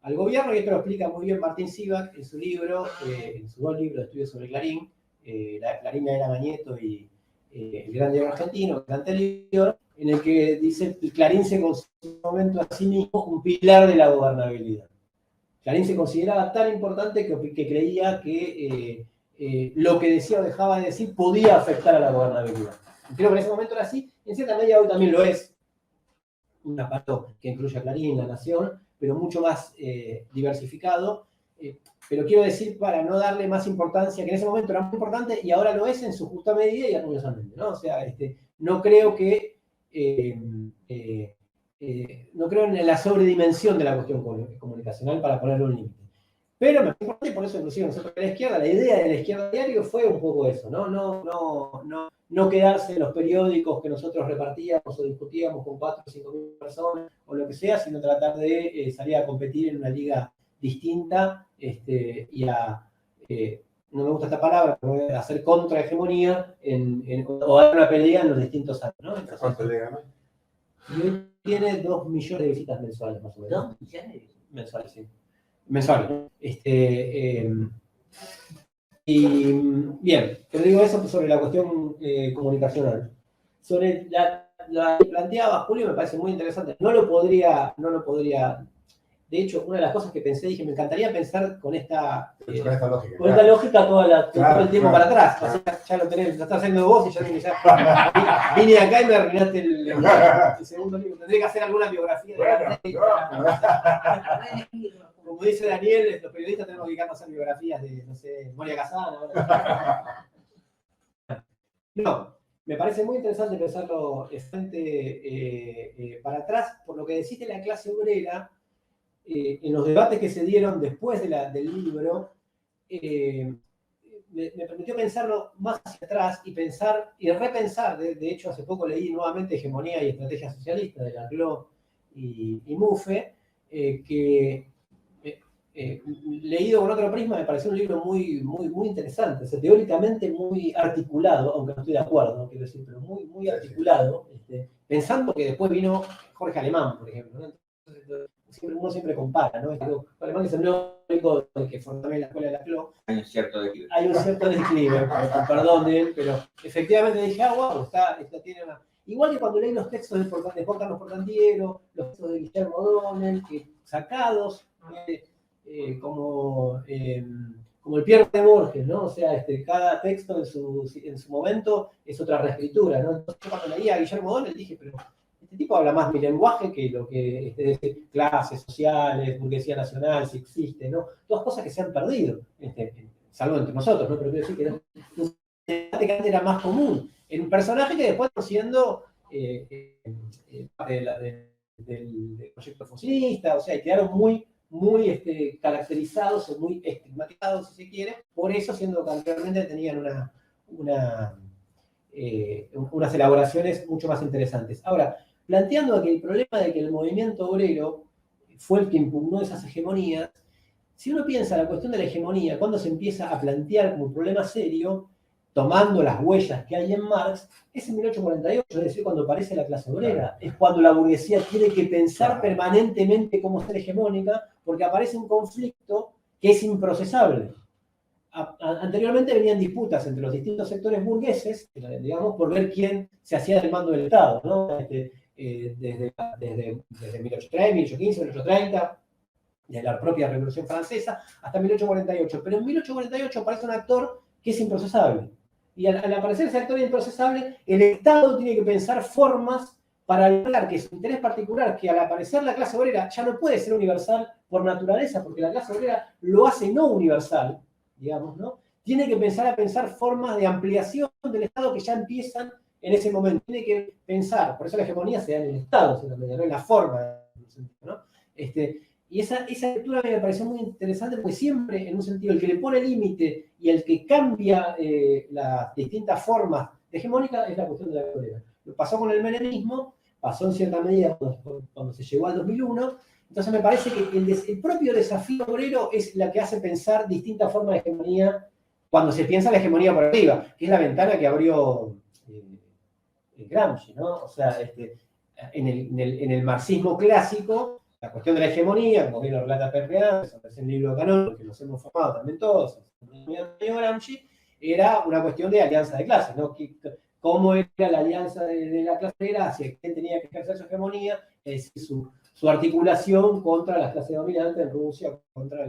Speaker 4: al gobierno, y esto lo explica muy bien Martín Sivak en su libro, en su 2 libros de estudios sobre Clarín, Clarín era Mañeto y el gran diario argentino, el anterior, en el que dice que Clarín se considera en un momento a sí mismo un pilar de la gobernabilidad. Clarín se consideraba tan importante que creía que lo que decía o dejaba de decir podía afectar a la gobernabilidad. Creo que en ese momento era así, en cierta medida hoy también lo es. Un aparato que incluye a Clarín, La Nación, pero mucho más diversificado. Pero quiero decir, para no darle más importancia, que en ese momento era muy importante y ahora lo es en su justa medida y orgullosamente, ¿no? O sea, no creo que no creo en la sobredimensión de la cuestión comunicacional para ponerle un límite. Pero me importa, y por eso inclusive nosotros de la izquierda, la idea de la izquierda diario fue un poco eso, ¿no? No quedarse en los periódicos que nosotros repartíamos o discutíamos con 4 o 5 mil personas o lo que sea, sino tratar de salir a competir en una liga distinta y no me gusta esta palabra, pero hacer contrahegemonía o dar una pelea en los distintos años, ¿no? Entonces,
Speaker 3: ¿Cuánto le ganó?
Speaker 4: Y hoy tiene 2 millones de visitas mensuales, más o menos.
Speaker 6: 2 millones.
Speaker 4: Mensuales, sí. Mensuales. Y bien, te digo eso sobre la cuestión comunicacional. Sobre la que planteaba Julio me parece muy interesante. No lo podría. De hecho, una de las cosas que pensé, dije, me encantaría pensar con esta lógica. Con esta lógica todo el tiempo para atrás. O sea, ya lo tenés, lo estás haciendo vos y ya tenés vine acá y me arruinaste el segundo libro. Tendré que hacer alguna biografía de Como dice Daniel, los periodistas tenemos que dedicarnos a hacer biografías de, no sé, Moria Casana. No, me parece muy interesante pensarlo para atrás, por lo que decís de la clase obrera. En los debates que se dieron después del libro, me permitió pensarlo más hacia atrás y pensar y repensar. De hecho, hace poco leí nuevamente Hegemonía y Estrategia Socialista de Laclau y Muffe, que leído con otro prisma me pareció un libro muy interesante, o sea, teóricamente muy articulado, aunque no estoy de acuerdo, no quiero decir, pero muy articulado, pensando que después vino Jorge Alemán, por ejemplo, ¿no? Entonces, uno siempre compara, ¿no? Alemán es el único que formó también la escuela de la CLO.
Speaker 1: Hay un cierto declive.
Speaker 4: Hay un cierto declive, perdonen, pero efectivamente dije, wow, tiene una... Igual que cuando leí los textos de Juan Carlos Portantiero, los textos de Guillermo O'Donnell, que sacados como el Pierre de Borges, ¿no? O sea, cada texto en su momento es otra reescritura, ¿no? Entonces cuando leía a Guillermo O'Donnell dije, pero este tipo habla más mi lenguaje que lo que clases sociales, burguesía nacional, si existe, ¿no? Todas cosas que se han perdido, salvo entre nosotros, ¿no? Pero quiero decir que antes era más común. En un personaje que después fue siendo del proyecto fusilista, o sea, y quedaron muy caracterizados o muy estigmatizados, si se quiere, por eso siendo que realmente tenían unas elaboraciones mucho más interesantes. Ahora, planteando que el problema de que el movimiento obrero fue el que impugnó esas hegemonías, si uno piensa la cuestión de la hegemonía, cuando se empieza a plantear como un problema serio, tomando las huellas que hay en Marx, es en 1848, es decir, cuando aparece la clase obrera. Es cuando la burguesía tiene que pensar permanentemente cómo ser hegemónica, porque aparece un conflicto que es improcesable. Anteriormente venían disputas entre los distintos sectores burgueses, digamos, por ver quién se hacía del mando del Estado, ¿no? Desde 1830, 1815, 1830, de la propia Revolución Francesa, hasta 1848. Pero en 1848 aparece un actor que es improcesable. Y al aparecer ese actor improcesable, el Estado tiene que pensar formas para lograr que su interés particular, que al aparecer la clase obrera ya no puede ser universal por naturaleza, porque la clase obrera lo hace no universal, digamos, ¿no? Tiene que pensar formas de ampliación del Estado que ya empiezan en ese momento. Tiene que pensar, por eso la hegemonía se da en el Estado, ¿no? En la forma, ¿no? Y esa lectura a mí me pareció muy interesante porque siempre, en un sentido, el que le pone límite y el que cambia las distintas formas de hegemónica es la cuestión de la obrera. Lo pasó con el menemismo, pasó en cierta medida cuando se llegó al 2001. Entonces me parece que el propio desafío obrero es la que hace pensar distintas formas de hegemonía cuando se piensa la hegemonía por arriba, que es la ventana que abrió Gramsci, ¿no? O sea, en el marxismo clásico, la cuestión de la hegemonía, como bien lo relata Perriand, es el libro de Canón, que nos hemos formado también todos, Gramsci, era una cuestión de alianza de clases, ¿no? Cómo era la alianza de la clase obrera hacia quién tenía que ejercer su hegemonía, es decir, su articulación contra las clases dominantes en Rusia, contra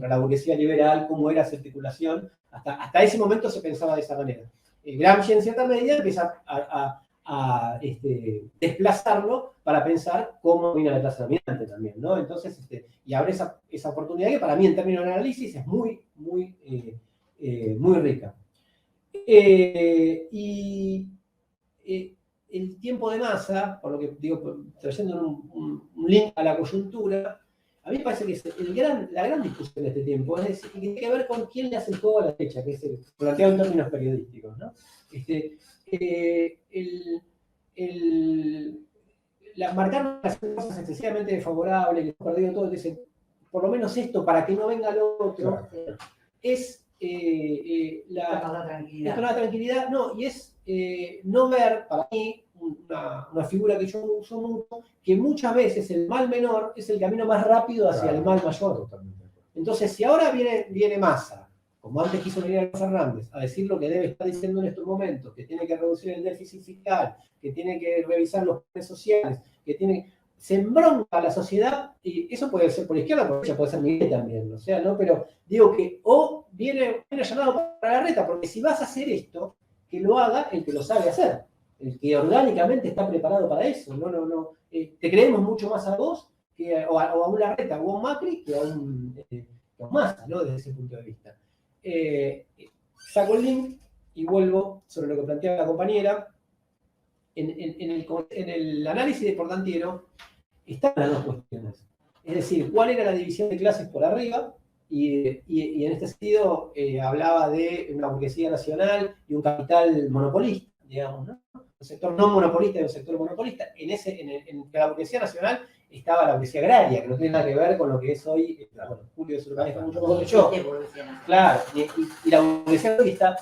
Speaker 4: la burguesía liberal, cómo era esa articulación. Hasta ese momento se pensaba de esa manera. Gramsci, en cierta medida, empieza a desplazarlo para pensar cómo viene la clase dominante también, ¿no? Entonces, y abre esa oportunidad que para mí, en términos de análisis, es muy rica. El tiempo de masa, por lo que digo, trayendo un link a la coyuntura, a mí me parece que es la gran discusión de este tiempo, es decir, que tiene que ver con quién le hace el juego a la derecha, que es planteado en términos periodísticos, ¿no? Marcar las cosas excesivamente desfavorables, que hemos perdido todo, dicen, por lo menos esto, para que no venga lo otro, es la tranquilidad, no, y es no ver, para mí, una figura que yo uso mucho, que muchas veces el mal menor es el camino más rápido hacia el mal mayor. Entonces, si ahora viene Massa, como antes quiso venir a Fernández, a decir lo que debe estar diciendo en estos momentos, que tiene que reducir el déficit fiscal, que tiene que revisar los planes sociales, se embronca a la sociedad, y eso puede ser por izquierda, por derecha, puede ser Miguel también, o sea, ¿no? Pero digo que o viene llamado para la reta, porque si vas a hacer esto, que lo haga el que lo sabe hacer, el que orgánicamente está preparado para eso. No. Te creemos mucho más a vos, o a un Larreta o a un Macri, que a un Massa, ¿no? Desde ese punto de vista. Saco el link y vuelvo sobre lo que planteaba la compañera. En el análisis de Portantiero están las dos cuestiones. Es decir, cuál era la división de clases por arriba, y en este sentido hablaba de una burguesía nacional y un capital monopolista, digamos, ¿no? Un sector no monopolista y un sector monopolista. En la burguesía nacional estaba la burguesía agraria, que no tiene nada que ver con lo que es hoy, bueno, Julio es urbanista mucho mejor que yo. Claro, y la burguesía hoy está...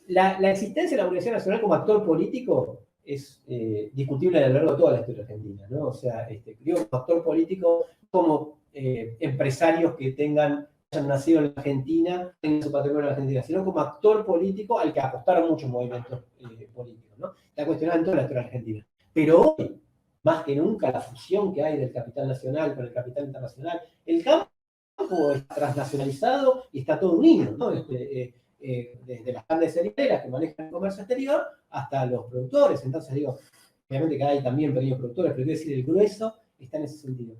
Speaker 4: La existencia de la burguesía nacional como actor político es discutible a lo largo de toda la historia argentina, ¿no? O sea, digo, como actor político, como empresarios que hayan nacido en la Argentina, tengan su patrimonio en la Argentina, sino como actor político al que apostaron muchos movimientos políticos, ¿no? Está cuestionado en toda la historia argentina. Pero hoy, más que nunca, la fusión que hay del capital nacional con el capital internacional, el campo está transnacionalizado y está todo unido, ¿no? Desde las grandes cerealeras que manejan el comercio exterior hasta los productores. Entonces digo, obviamente que hay también pequeños productores, pero quiero decir, el grueso está en ese sentido.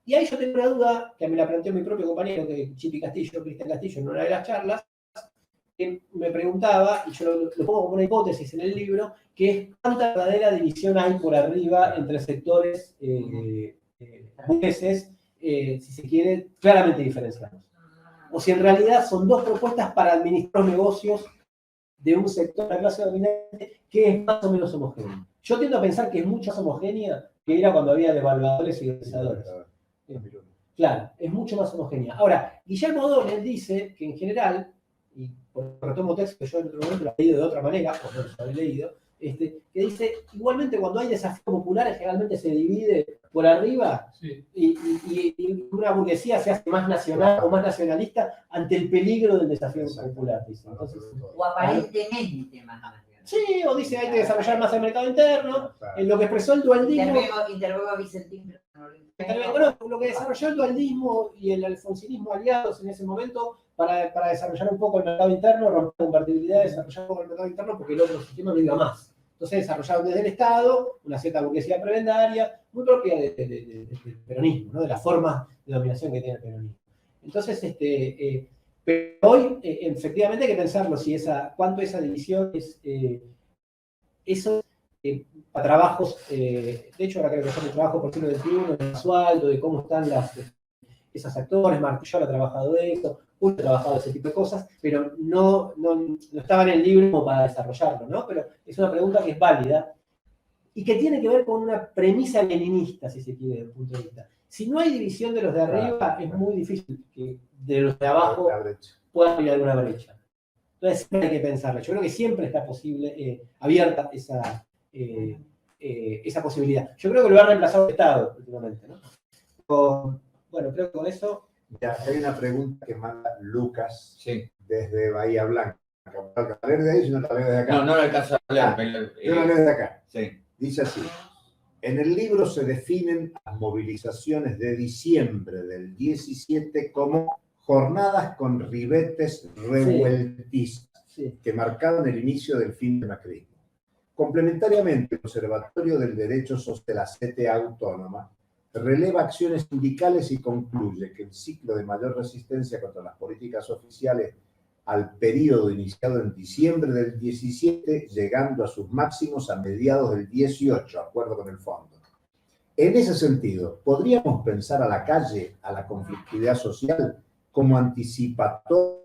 Speaker 4: Y ahí yo tengo una duda, que me la planteó mi propio compañero, que Chipi Castillo, Cristian Castillo, en una de las charlas, que me preguntaba, y yo lo pongo como una hipótesis en el libro, que es cuánta verdadera división hay por arriba entre sectores burgueses, si se quiere, claramente diferenciados. O si en realidad son dos propuestas para administrar los negocios de un sector de la clase dominante que es más o menos homogéneo. Yo tiendo a pensar que es mucho más homogénea que era cuando había devaluadores y organizadores. Claro, es mucho más homogénea. Ahora, Guillermo O'Donnell dice que en general, y por retomo texto que yo en otro momento lo he leído de otra manera, o no lo he leído, que dice, igualmente cuando hay desafíos populares generalmente se divide por arriba, sí, y una burguesía se hace más nacional o más nacionalista ante el peligro del desafío popular. Dice. Entonces,
Speaker 6: o aparentemente más nacional.
Speaker 4: Sí, o dice hay que desarrollar más el mercado interno, en lo que expresó el dualdismo.
Speaker 6: Intervengo a Vicentín.
Speaker 4: Bueno, lo que desarrolló el dualdismo y el alfonsinismo aliados en ese momento para desarrollar un poco el mercado interno, romper la convertibilidad, desarrollar un poco el mercado interno porque el otro sistema no iba más. Entonces desarrollaron desde el Estado una cierta burguesía prebendaria, muy propia del peronismo, ¿no? De la forma de dominación que tiene el peronismo. Entonces, pero hoy, efectivamente, hay que pensarlo, cuánto esa división es eso para trabajos, de hecho ahora creo que son el trabajo por siglo XXI, de Basualdo, de cómo están esos actores, Martillo ha trabajado de esto, Julio ha trabajado de ese tipo de cosas, pero no estaba en el libro como para desarrollarlo, ¿no? Pero es una pregunta que es válida y que tiene que ver con una premisa leninista, si se quiere, desde el punto de vista. Si no hay división de los de arriba, es muy difícil que de los de abajo pueda haber alguna brecha. Entonces siempre hay que pensarlo. Yo creo que siempre está abierta esa posibilidad. Yo creo que lo ha reemplazado el Estado últimamente, ¿no? Bueno, creo que con eso...
Speaker 3: Ya, hay una pregunta que manda Lucas,
Speaker 1: sí,
Speaker 3: desde Bahía Blanca. ¿La leer de ahí o no la leo de acá?
Speaker 1: No la alcanzo a leer.
Speaker 3: Yo la leo de acá.
Speaker 1: Sí.
Speaker 3: Dice así. En el libro se definen las movilizaciones de diciembre del 17 como jornadas con ribetes revueltistas, sí, que marcaron el inicio del fin del macrismo. Complementariamente, el Observatorio del Derecho Social de la CTA Autónoma releva acciones sindicales y concluye que el ciclo de mayor resistencia contra las políticas oficiales al periodo iniciado en diciembre del 17, llegando a sus máximos a mediados del 18, acuerdo con el fondo. En ese sentido, ¿podríamos pensar a la calle, a la conflictividad social, como anticipatorio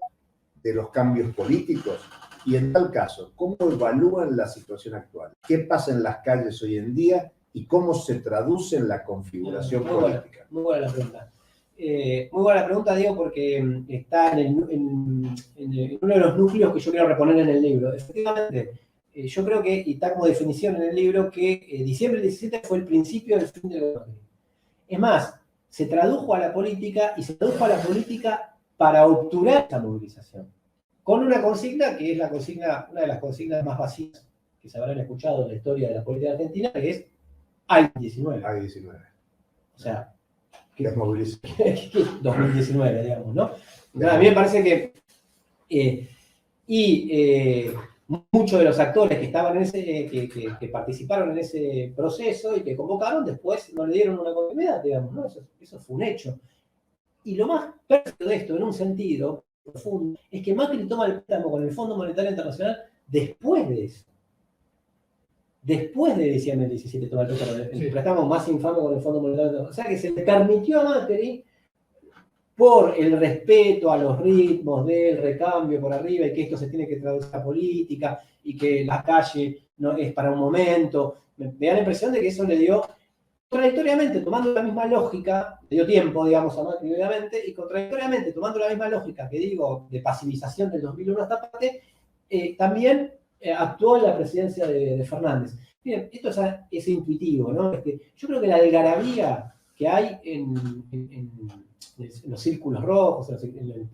Speaker 3: de los cambios políticos? Y en tal caso, ¿cómo evalúan la situación actual? ¿Qué pasa en las calles hoy en día y cómo se traduce en la configuración política?
Speaker 4: Muy buena la pregunta. Muy buena la pregunta, Diego, porque está en uno de los núcleos que yo quiero reponer en el libro. Efectivamente, yo creo que, y está como definición en el libro, que diciembre del 17 fue el principio del fin del gobierno. Es más, se tradujo a la política y se tradujo a la política para obturar esa movilización. Con una consigna que es una de las consignas más vacías que se habrán escuchado en la historia de la política argentina, que es hay 19.
Speaker 3: Hay 19.
Speaker 4: O sea,
Speaker 3: que es movilización.
Speaker 4: 2019, digamos, ¿no? A mí me parece que muchos de los actores que estaban en que participaron en ese proceso y que convocaron, después no le dieron una continuidad, digamos, ¿no? Eso fue un hecho. Y lo más perfecto de esto, en un sentido profundo, es que Macri toma el préstamo con el Fondo Monetario Internacional después de eso. Después de diciembre del 17 toma el préstamo más infame con el Fondo Monetario Internacional. O sea que se le permitió a Macri, por el respeto a los ritmos del recambio por arriba y que esto se tiene que traducir a política y que la calle no es para un momento. Me da la impresión de que eso le dio contradictoriamente, tomando la misma lógica, le dio tiempo, digamos, a Macri, obviamente, y contradictoriamente, tomando la misma lógica que digo, de pasivización del 2001 a esta parte, también actuó en la presidencia de Fernández. Miren, esto es intuitivo, ¿no? Yo creo que la algarabía que hay en los círculos rojos, en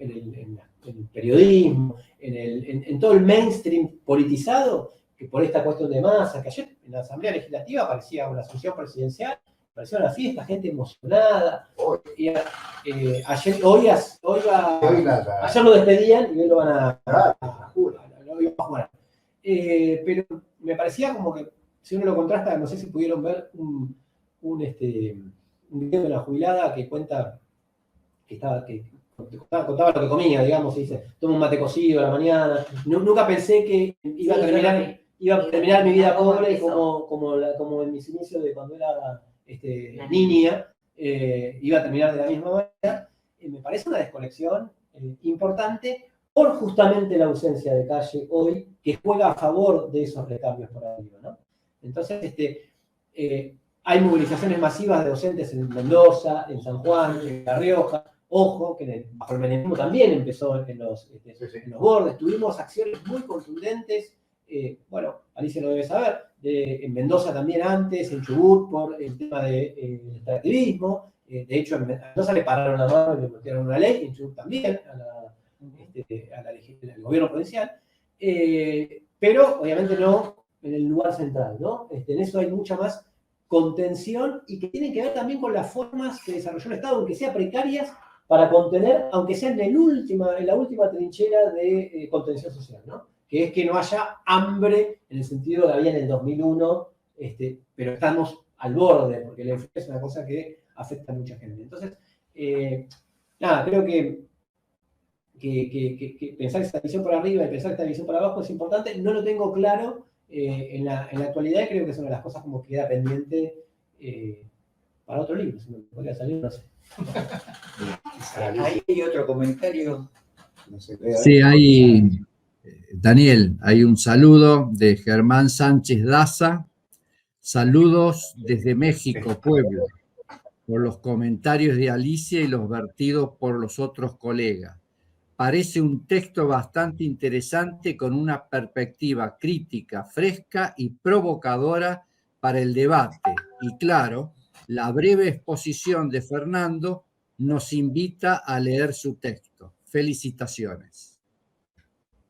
Speaker 4: el periodismo, en todo el mainstream politizado, que por esta cuestión de masa, que ayer en la Asamblea Legislativa parecía una asunción presidencial, parecía una fiesta, gente emocionada. Y, ayer lo despedían y hoy lo van a jugar. Pero me parecía como que, si uno lo contrasta, no sé si pudieron ver un video de una jubilada que cuenta contaba lo que comía, digamos, y dice, tomo un mate cocido a la mañana. Nunca pensé que iba a terminar mi vida pobre como en mis inicios de cuando era niña, iba a terminar de la misma manera. Me parece una desconexión importante por justamente la ausencia de Calle hoy, que juega a favor de esos recambios por arriba, ¿no? Entonces, hay movilizaciones masivas de docentes en Mendoza, en San Juan, en La Rioja. Ojo, que bajo el menemismo también empezó en los bordes. Tuvimos acciones muy contundentes. Bueno, Alicia lo debe saber. En Mendoza también antes, en Chubut, por el tema del extractivismo. De hecho, en Mendoza le pararon la mano y le metieron una ley, en Chubut también, al gobierno provincial. Pero, obviamente, no en el lugar central, ¿no? En eso hay mucha más contención y que tienen que ver también con las formas que desarrolló el Estado, aunque sean precarias, para contener, aunque sea en la última trinchera de contención social, ¿no? Que es que no haya hambre en el sentido que había en el 2001, pero estamos al borde, porque la enfermedad es una cosa que afecta a mucha gente. Entonces, nada, creo que pensar esta visión por arriba y pensar esta visión por abajo es importante. No lo tengo claro en la actualidad y creo que es una de las cosas como que queda pendiente para otro libro. Si me podría salir, no sé.
Speaker 1: Ahí hay otro comentario. No sé,
Speaker 5: sí, hay, Daniel, hay un saludo de Germán Sánchez Daza. Saludos desde México, Puebla, por los comentarios de Alicia y los vertidos por los otros colegas. Parece un texto bastante interesante con una perspectiva crítica, fresca y provocadora para el debate. Y claro, la breve exposición de Fernando nos invita a leer su texto. Felicitaciones.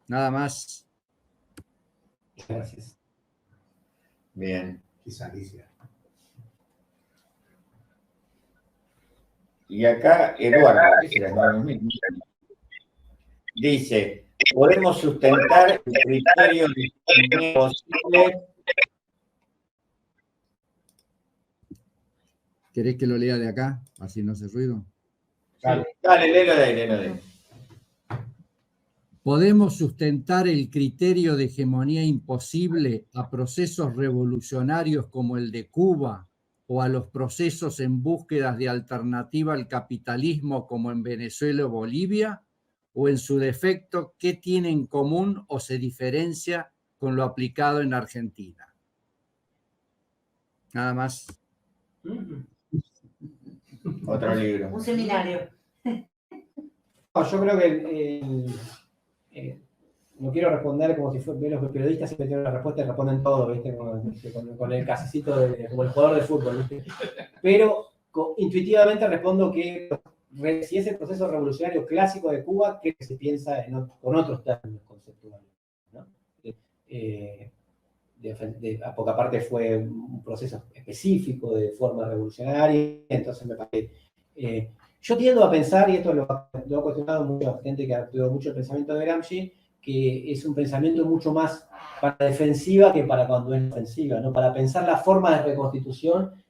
Speaker 5: Nada más.
Speaker 4: Gracias.
Speaker 1: Bien.
Speaker 3: Quizá Alicia.
Speaker 1: Y acá Eduardo dice, podemos sustentar el criterio de posible.
Speaker 5: ¿Querés que lo lea de acá? Así no hace ruido.
Speaker 1: Dale, léelo de ahí.
Speaker 5: ¿Podemos sustentar el criterio de hegemonía imposible a procesos revolucionarios como el de Cuba o a los procesos en búsquedas de alternativa al capitalismo como en Venezuela o Bolivia? ¿O en su defecto, qué tiene en común o se diferencia con lo aplicado en Argentina? Nada más.
Speaker 1: Otro libro.
Speaker 6: Un seminario.
Speaker 4: No, yo creo que no quiero responder como si los periodistas siempre tienen la respuesta y responden todo, ¿viste? Con el casecito como el jugador de fútbol, ¿viste? Pero intuitivamente respondo que si es el proceso revolucionario clásico de Cuba, que se piensa con otros términos conceptuales, ¿no? A poca parte fue un proceso específico de forma revolucionaria, entonces me parece. Yo tiendo a pensar, y esto lo ha cuestionado mucha gente que ha estudiado mucho el pensamiento de Gramsci, que es un pensamiento mucho más para defensiva que para cuando es ofensiva, ¿no? Para pensar la forma de reconstitución,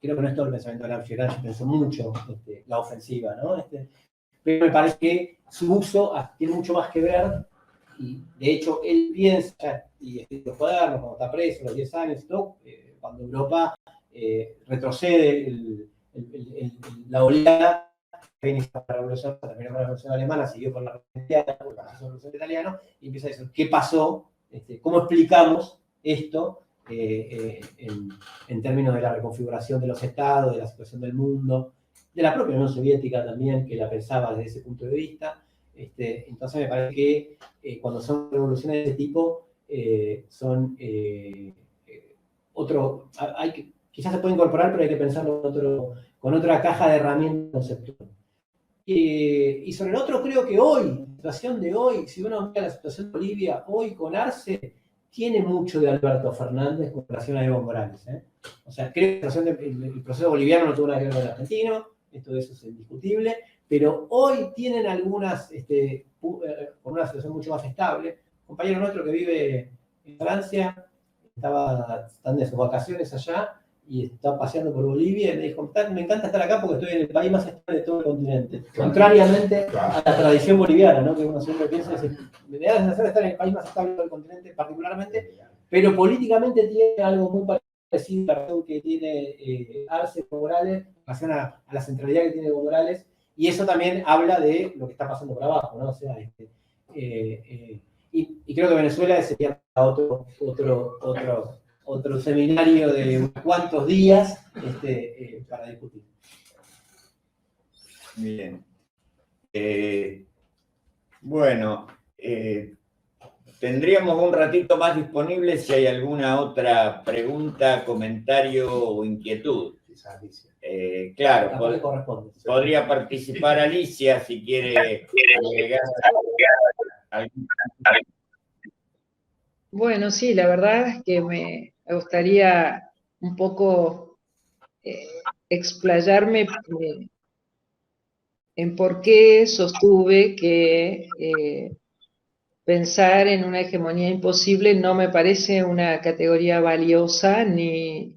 Speaker 4: creo que no es todo el pensamiento de Gramsci. Gramsci pensó mucho la ofensiva, ¿no? Pero me parece que su uso tiene mucho más que ver, y de hecho él piensa, y los cuadernos, cuando está preso, los 10 años, todo, cuando Europa retrocede la oleada que inicia la revolución, terminó con la revolución alemana, siguió con la revolución italiana, y empieza a decir, ¿qué pasó? ¿Cómo explicamos esto? en términos de la reconfiguración de los estados, de la situación del mundo, de la propia Unión Soviética también, que la pensaba desde ese punto de vista. Entonces me parece que cuando son revoluciones de ese tipo, son quizás se puede incorporar, pero hay que pensarlo con otra caja de herramientas conceptuales. Y sobre el otro, creo que hoy, la situación de hoy, si uno mira la situación de Bolivia, hoy con Arce, tiene mucho de Alberto Fernández con relación a Evo Morales. O sea, creo que el proceso boliviano no tuvo nada que ver con el argentino, esto de eso es indiscutible, pero hoy tienen algunas, con una situación mucho más estable. Un compañero nuestro que vive en Francia, están de sus vacaciones allá, y está paseando por Bolivia y me dijo, me encanta estar acá porque estoy en el país más estable de todo el continente. Claro. Contrariamente a la tradición boliviana, ¿no? Que uno siempre piensa, me da la sensación de estar en el país más estable de todo el continente particularmente, pero políticamente tiene algo muy parecido a la razón que tiene Arce Evo Morales, en relación a la centralidad que tiene Evo Morales, y eso también habla de lo que está pasando por abajo, ¿no? O sea, y creo que Venezuela sería otro seminario de unos cuantos días para discutir.
Speaker 1: Bien. Bueno, tendríamos un ratito más disponible si hay alguna otra pregunta, comentario o inquietud. Claro, podría participar Alicia si quiere agregar algún.
Speaker 2: Bueno, sí, la verdad es que me gustaría un poco explayarme en por qué sostuve que pensar en una hegemonía imposible no me parece una categoría valiosa ni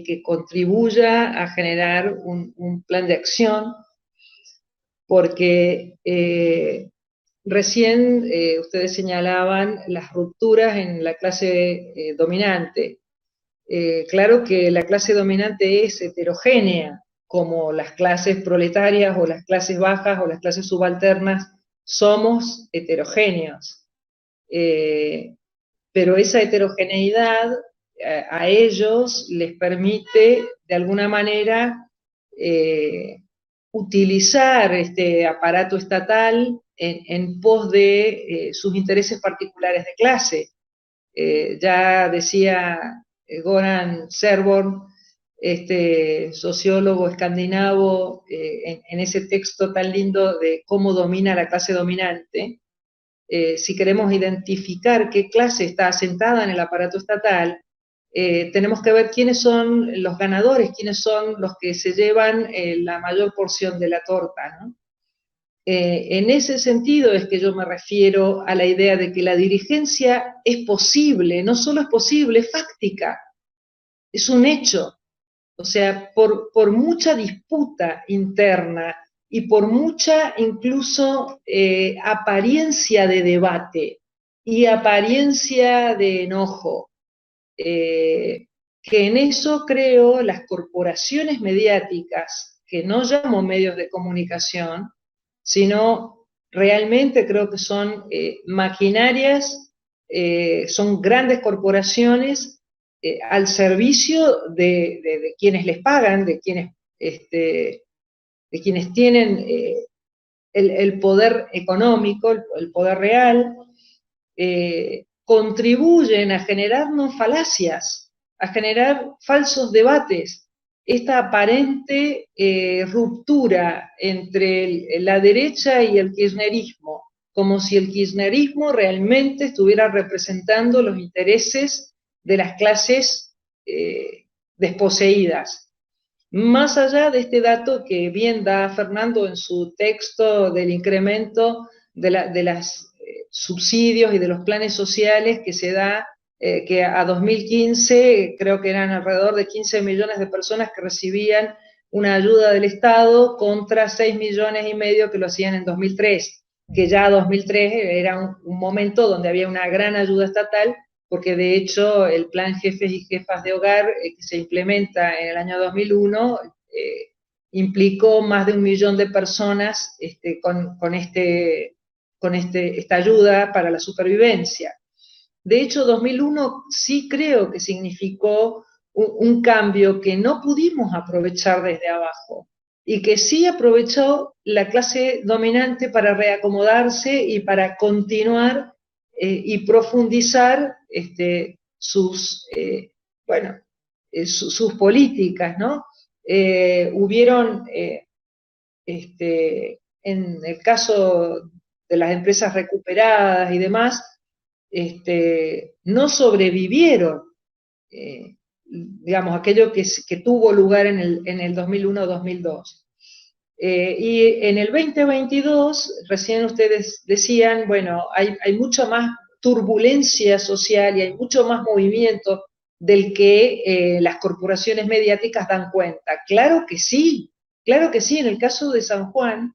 Speaker 2: que contribuya a generar un plan de acción, porque recién ustedes señalaban las rupturas en la clase dominante. Claro que la clase dominante es heterogénea, como las clases proletarias o las clases bajas o las clases subalternas somos heterogéneos. Pero esa heterogeneidad a ellos les permite, de alguna manera, utilizar este aparato estatal en pos de sus intereses particulares de clase. Ya decía Goran Sherborn, sociólogo escandinavo, en ese texto tan lindo de cómo domina la clase dominante, si queremos identificar qué clase está asentada en el aparato estatal, tenemos que ver quiénes son los ganadores, quiénes son los que se llevan la mayor porción de la torta, ¿no? En ese sentido es que yo me refiero a la idea de que la dirigencia es posible, no solo es posible, es fáctica, es un hecho. O sea, por mucha disputa interna y por mucha incluso apariencia de debate y apariencia de enojo, que en eso creo las corporaciones mediáticas, que no llamo medios de comunicación, sino realmente creo que son maquinarias, son grandes corporaciones al servicio de quienes les pagan, de quienes tienen el poder económico, el poder real, contribuyen a generarnos falacias, a generar falsos debates. Esta aparente ruptura entre la derecha y el kirchnerismo, como si el kirchnerismo realmente estuviera representando los intereses de las clases desposeídas. Más allá de este dato que bien da Fernando en su texto del incremento de los subsidios y de los planes sociales que se da, que a 2015 creo que eran alrededor de 15 millones de personas que recibían una ayuda del Estado contra 6 millones y medio que lo hacían en 2003, que ya 2003 era un momento donde había una gran ayuda estatal, porque de hecho el plan Jefes y Jefas de Hogar que se implementa en el año 2001 implicó más de 1 millón de personas con esta ayuda para la supervivencia. De hecho, 2001 sí creo que significó un cambio que no pudimos aprovechar desde abajo y que sí aprovechó la clase dominante para reacomodarse y para continuar y profundizar sus, bueno, sus políticas, ¿no? Hubieron, en el caso de las empresas recuperadas y demás, no sobrevivieron, digamos, aquello que tuvo lugar en el 2001-2002. Y en el 2022, recién ustedes decían, bueno, hay mucha más turbulencia social y hay mucho más movimiento del que las corporaciones mediáticas dan cuenta. Claro que sí, en el caso de San Juan,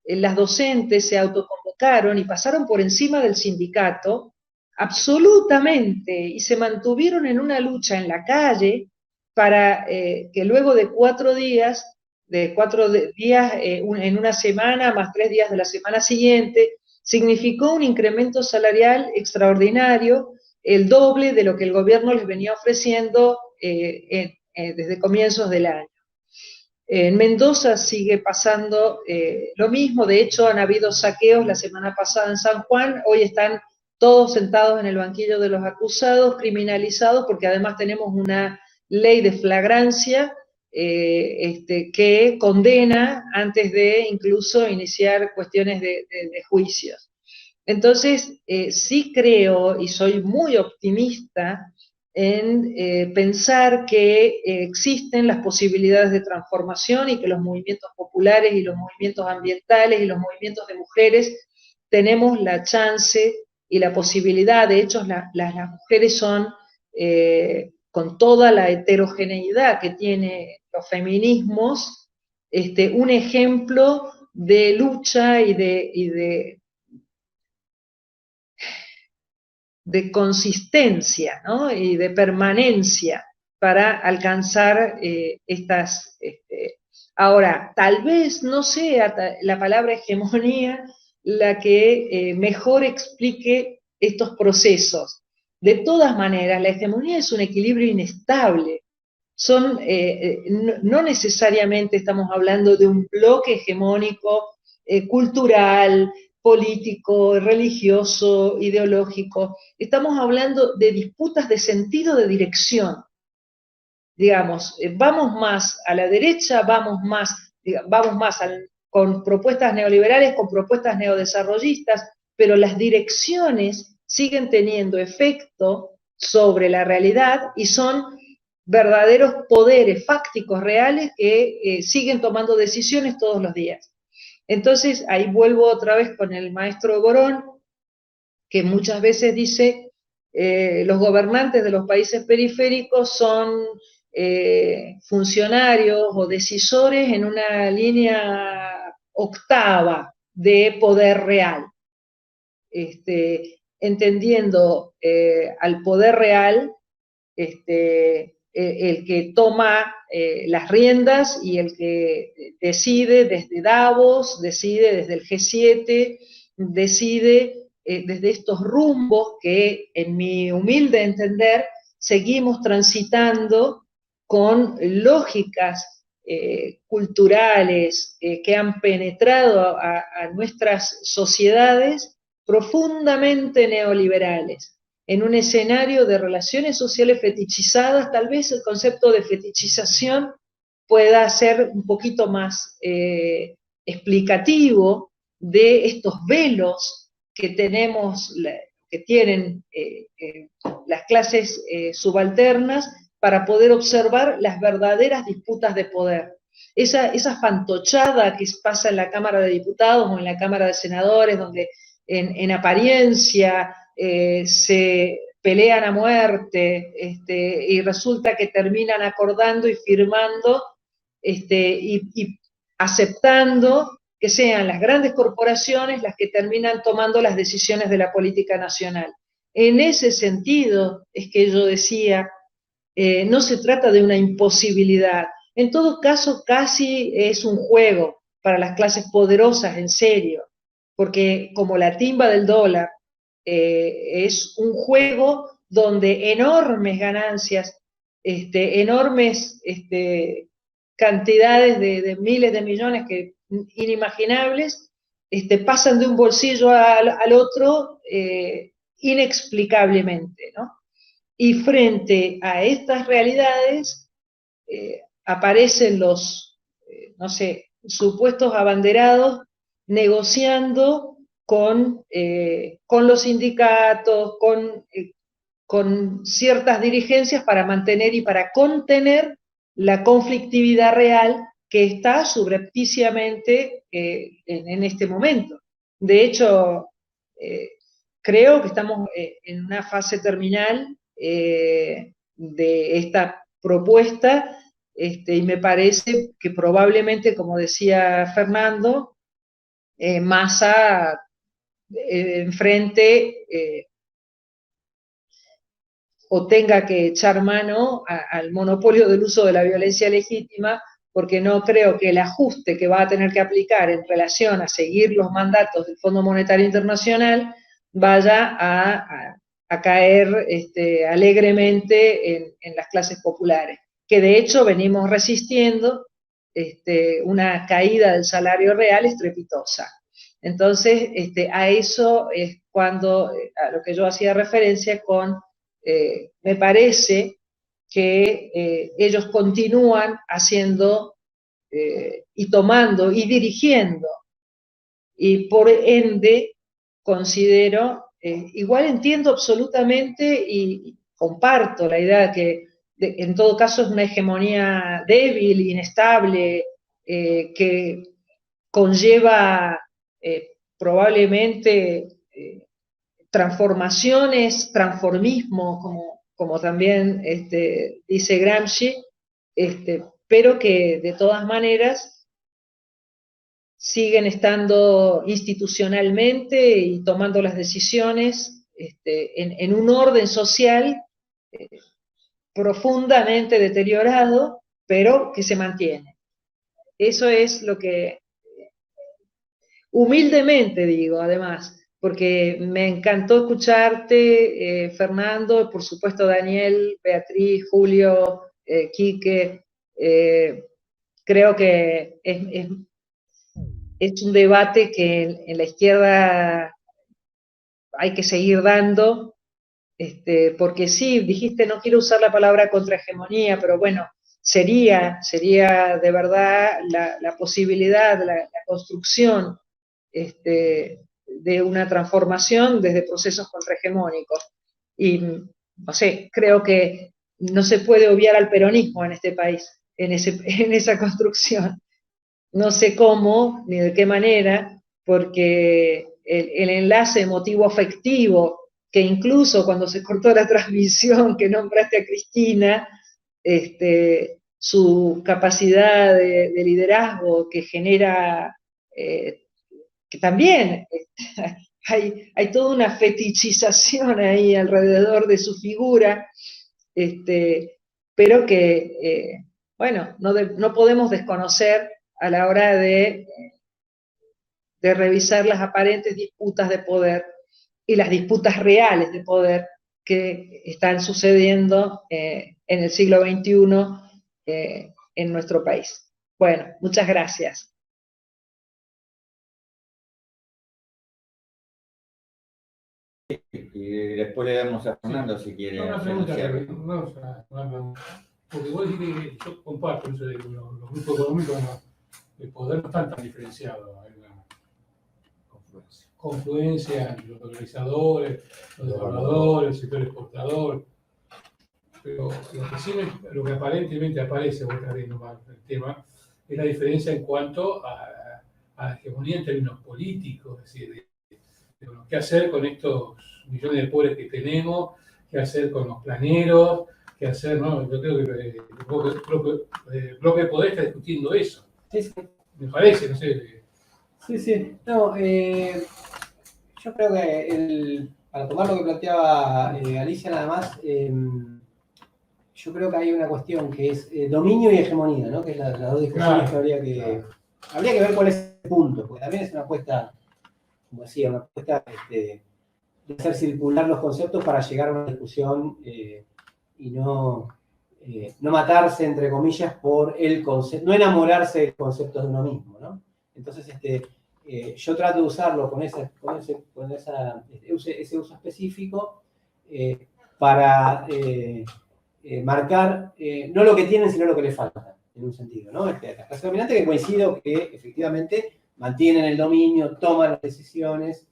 Speaker 2: las docentes se autoconvocaron y pasaron por encima del sindicato absolutamente y se mantuvieron en una lucha en la calle para que luego de 4 días, en una semana más 3 días de la semana siguiente, significó un incremento salarial extraordinario, el doble de lo que el gobierno les venía ofreciendo desde comienzos del año. En Mendoza sigue pasando lo mismo, de hecho han habido saqueos la semana pasada en San Juan, hoy están todos sentados en el banquillo de los acusados, criminalizados, porque además tenemos una ley de flagrancia que condena antes de incluso iniciar cuestiones de juicios. Entonces, sí creo y soy muy optimista en pensar que existen las posibilidades de transformación y que los movimientos populares y los movimientos ambientales y los movimientos de mujeres tenemos la chance y la posibilidad. De hecho, las mujeres son, con toda la heterogeneidad que tiene los feminismos, un ejemplo de lucha y de consistencia, ¿no? Y de permanencia para alcanzar estas... Ahora, tal vez no sea la palabra hegemonía la que mejor explique estos procesos. De todas maneras, la hegemonía es un equilibrio inestable. No necesariamente estamos hablando de un bloque hegemónico cultural, político, religioso, ideológico. Estamos hablando de disputas de sentido de dirección. Digamos, vamos más a la derecha, vamos más con propuestas neoliberales, con propuestas neodesarrollistas, pero las direcciones siguen teniendo efecto sobre la realidad y son verdaderos poderes fácticos reales que siguen tomando decisiones todos los días. Entonces, ahí vuelvo otra vez con el maestro Borón, que muchas veces dice, los gobernantes de los países periféricos son funcionarios o decisores en una línea octava de poder real. Entendiendo al poder real, el que toma las riendas y el que decide desde Davos, decide desde el G7, decide desde estos rumbos que, en mi humilde entender, seguimos transitando con lógicas culturales que han penetrado a nuestras sociedades profundamente neoliberales. En un escenario de relaciones sociales fetichizadas, tal vez el concepto de fetichización pueda ser un poquito más explicativo de estos velos que tenemos, que tienen las clases subalternas para poder observar las verdaderas disputas de poder. Esa fantochada que pasa en la Cámara de Diputados o en la Cámara de Senadores, donde en apariencia se pelean a muerte y resulta que terminan acordando y firmando y aceptando que sean las grandes corporaciones las que terminan tomando las decisiones de la política nacional. En ese sentido es que yo decía, no se trata de una imposibilidad, en todo caso casi es un juego para las clases poderosas en serio, porque como la timba del dólar es un juego donde enormes ganancias, enormes cantidades de miles de millones inimaginables, pasan de un bolsillo al otro inexplicablemente, ¿no? Y frente a estas realidades aparecen los, no sé, supuestos abanderados negociando con los sindicatos, con ciertas dirigencias para mantener y para contener la conflictividad real que está subrepticiamente en este momento. De hecho, creo que estamos en una fase terminal de esta propuesta, y me parece que probablemente, como decía Fernando, Massa enfrente o tenga que echar mano al monopolio del uso de la violencia legítima, porque no creo que el ajuste que va a tener que aplicar en relación a seguir los mandatos del Fondo Monetario Internacional vaya a caer alegremente en las clases populares, que de hecho venimos resistiendo una caída del salario real estrepitosa. Entonces, a eso es cuando, a lo que yo hacía referencia con, me parece que ellos continúan haciendo y tomando y dirigiendo, y por ende considero, igual entiendo absolutamente y comparto la idea que en todo caso es una hegemonía débil, inestable, que conlleva probablemente transformaciones, transformismo, como también dice Gramsci, pero que de todas maneras siguen estando institucionalmente y tomando las decisiones en un orden social profundamente deteriorado, pero que se mantiene. Eso es lo que, humildemente digo, además, porque me encantó escucharte, Fernando, por supuesto Daniel, Beatriz, Julio, Quique. Creo que es un debate que en la izquierda hay que seguir dando, porque sí, dijiste, no quiero usar la palabra contrahegemonía, pero bueno, sería de verdad la posibilidad, la construcción de una transformación desde procesos contrahegemónicos. Y, no sé, creo que no se puede obviar al peronismo en este país, en esa construcción. No sé cómo, ni de qué manera, porque el enlace emotivo-afectivo, que incluso cuando se cortó la transmisión que nombraste a Cristina, su capacidad de liderazgo que genera, que también hay toda una fetichización ahí alrededor de su figura, pero que, bueno, no podemos desconocer a la hora de revisar las aparentes disputas de poder y las disputas reales de poder que están sucediendo en el siglo XXI en nuestro país. Bueno, muchas gracias.
Speaker 1: Y después le damos a Fernando si quiere.
Speaker 7: Una pregunta, porque vos dijiste que yo comparto eso de que los grupos económicos, el poder no están tan diferenciados. Hay una confluencia entre los organizadores, los devaluadores, el sector exportador. Pero lo que aparentemente aparece, vos estás viendo más el tema, es la diferencia en cuanto a la hegemonía en términos políticos, es decir, de qué hacer con estos millones de pobres que tenemos, qué hacer con los planeros, qué hacer, ¿no? Yo creo que el bloque de poder está discutiendo eso.
Speaker 4: Sí, sí.
Speaker 7: Me parece, no sé.
Speaker 4: Sí. No, yo creo que para tomar lo que planteaba Alicia nada más, yo creo que hay una cuestión que es dominio y hegemonía, ¿no? Que es las dos discusiones que habría que ver cuál es el punto, porque también es una apuesta, como decía, una apuesta hacer circular los conceptos para llegar a una discusión y no matarse, entre comillas, por el concepto, no enamorarse del concepto de uno mismo, ¿no? Entonces, yo trato de usarlo con ese uso específico para marcar no lo que tienen, sino lo que les falta, en un sentido, ¿no? La clase dominante, que coincido que efectivamente mantienen el dominio, toman las decisiones,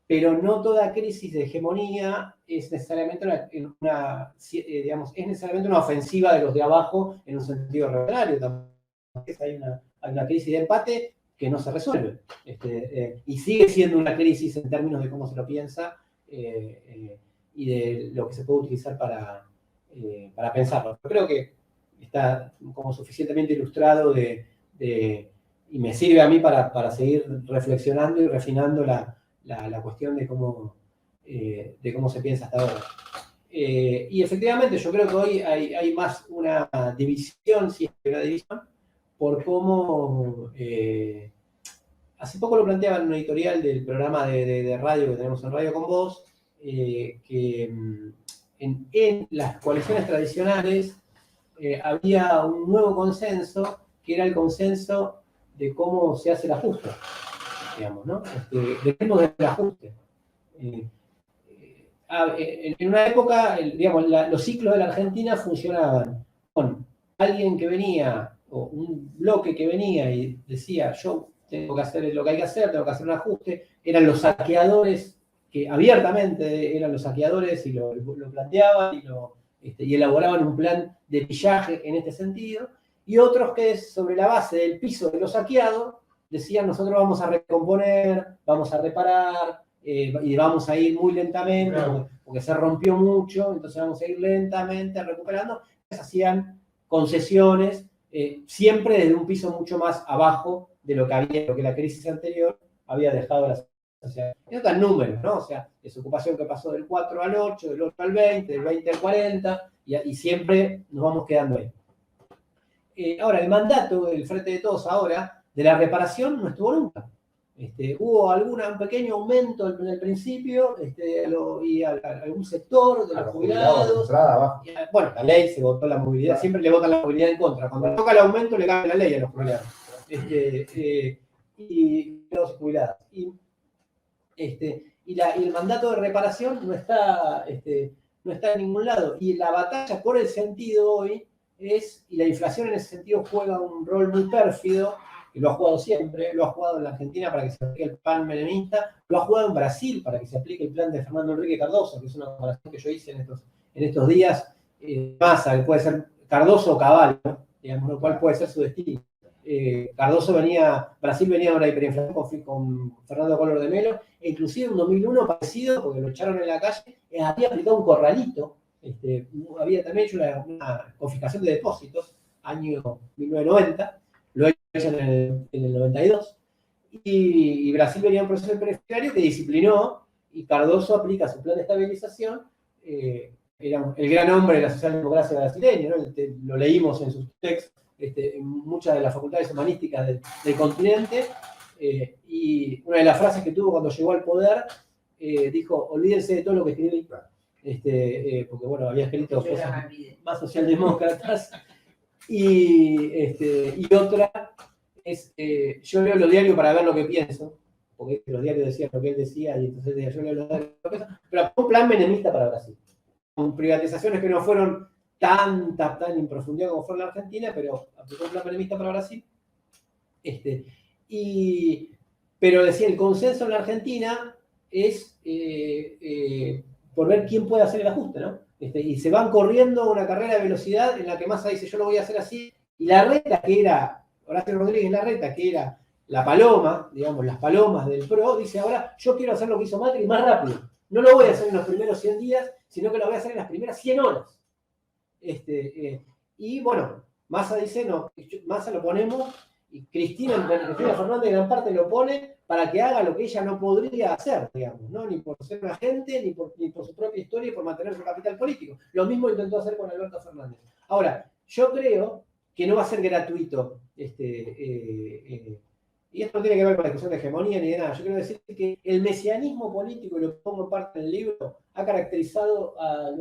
Speaker 4: pero no toda crisis de hegemonía es necesariamente es necesariamente una ofensiva de los de abajo en un sentido revolucionario. También hay una crisis de empate que no se resuelve. Y sigue siendo una crisis en términos de cómo se lo piensa y de lo que se puede utilizar para pensarlo. Yo creo que está como suficientemente ilustrado y me sirve a mí para seguir reflexionando y refinando la cuestión de cómo se piensa hasta ahora. Y efectivamente yo creo que hoy hay más una división, si es que una división, por cómo... hace poco lo planteaba en un editorial del programa de radio que tenemos en Radio con Vos, que en las coaliciones tradicionales había un nuevo consenso, que era el consenso de cómo se hace el ajuste, digamos, ¿no? Dependemos del ajuste. En una época, digamos, los ciclos de la Argentina funcionaban con alguien que venía, o un bloque que venía y decía, yo tengo que hacer lo que hay que hacer, tengo que hacer un ajuste. Eran los saqueadores, que abiertamente eran los saqueadores y lo planteaban y elaboraban un plan de pillaje en este sentido. Y otros que sobre la base del piso de los saqueados decían, nosotros vamos a recomponer, vamos a reparar, y vamos a ir muy lentamente, claro, porque se rompió mucho, entonces vamos a ir lentamente recuperando. Hacían concesiones, siempre desde un piso mucho más abajo de lo que la crisis anterior había dejado la sociedad. Y otros números, ¿no? O sea, desocupación que pasó del 4 al 8, del 8 al 20, del 20 al 40, y siempre nos vamos quedando ahí. Ahora, el mandato del Frente de Todos ahora, de la reparación, no estuvo nunca. Hubo un pequeño aumento en el principio y algún sector de los jubilados. Bueno, la ley se votó la movilidad, siempre le votan la movilidad en contra. Cuando toca el aumento le cambia la ley a los jubilados. Y los jubilados. Y el mandato de reparación no está en ningún lado. Y la batalla por el sentido hoy y la inflación en ese sentido juega un rol muy pérfido, que lo ha jugado siempre, lo ha jugado en la Argentina para que se aplique el plan menemista, lo ha jugado en Brasil para que se aplique el plan de Fernando Henrique Cardoso, que es una comparación que yo hice en estos días. Massa, que puede ser Cardoso o Cavallo, digamos, lo cual puede ser su destino. Brasil venía de una hiperinflación con Fernando Collor de Mello, e inclusive en 2001 parecido, porque lo echaron en la calle, había aplicado un corralito, había también hecho una confiscación de depósitos, año 1990, lo hecho en el 92, y Brasil venía en un proceso periférico que disciplinó, y Cardoso aplica su plan de estabilización. Era el gran hombre de la socialdemocracia brasileña, ¿no? Lo leímos en sus textos, en muchas de las facultades humanísticas del continente, y una de las frases que tuvo cuando llegó al poder, dijo, olvídense de todo lo que escribí, porque bueno, había escrito cosas más socialdemócratas, y otra es, yo leo los diarios para ver lo que pienso, porque los diarios decían lo que él decía, y entonces yo leo los diarios para lo que pienso, pero un plan menemista para Brasil, con privatizaciones que no fueron tan en profundidad como fue en la Argentina, pero aplicó un plan menemista para Brasil. Pero decía, el consenso en la Argentina es por ver quién puede hacer el ajuste, ¿no? Y se van corriendo una carrera de velocidad en la que Massa dice, yo lo voy a hacer así, y Larreta, que era, Horacio Rodríguez Larreta, que era la paloma, digamos, las palomas del PRO, dice, ahora yo quiero hacer lo que hizo Macri más rápido. No lo voy a hacer en los primeros 100 días, sino que lo voy a hacer en las primeras 100 horas. Y bueno, Massa dice, no, Massa lo ponemos, y Cristina Fernández en gran parte lo pone para que haga lo que ella no podría hacer, digamos, ¿no? Ni por ser una agente, ni por su propia historia y por mantener su capital político. Lo mismo intentó hacer con Alberto Fernández. Ahora, yo creo que no va a ser gratuito y esto no tiene que ver con la discusión de hegemonía ni de nada, yo quiero decir que el mesianismo político, y lo pongo en parte en el libro, ha caracterizado a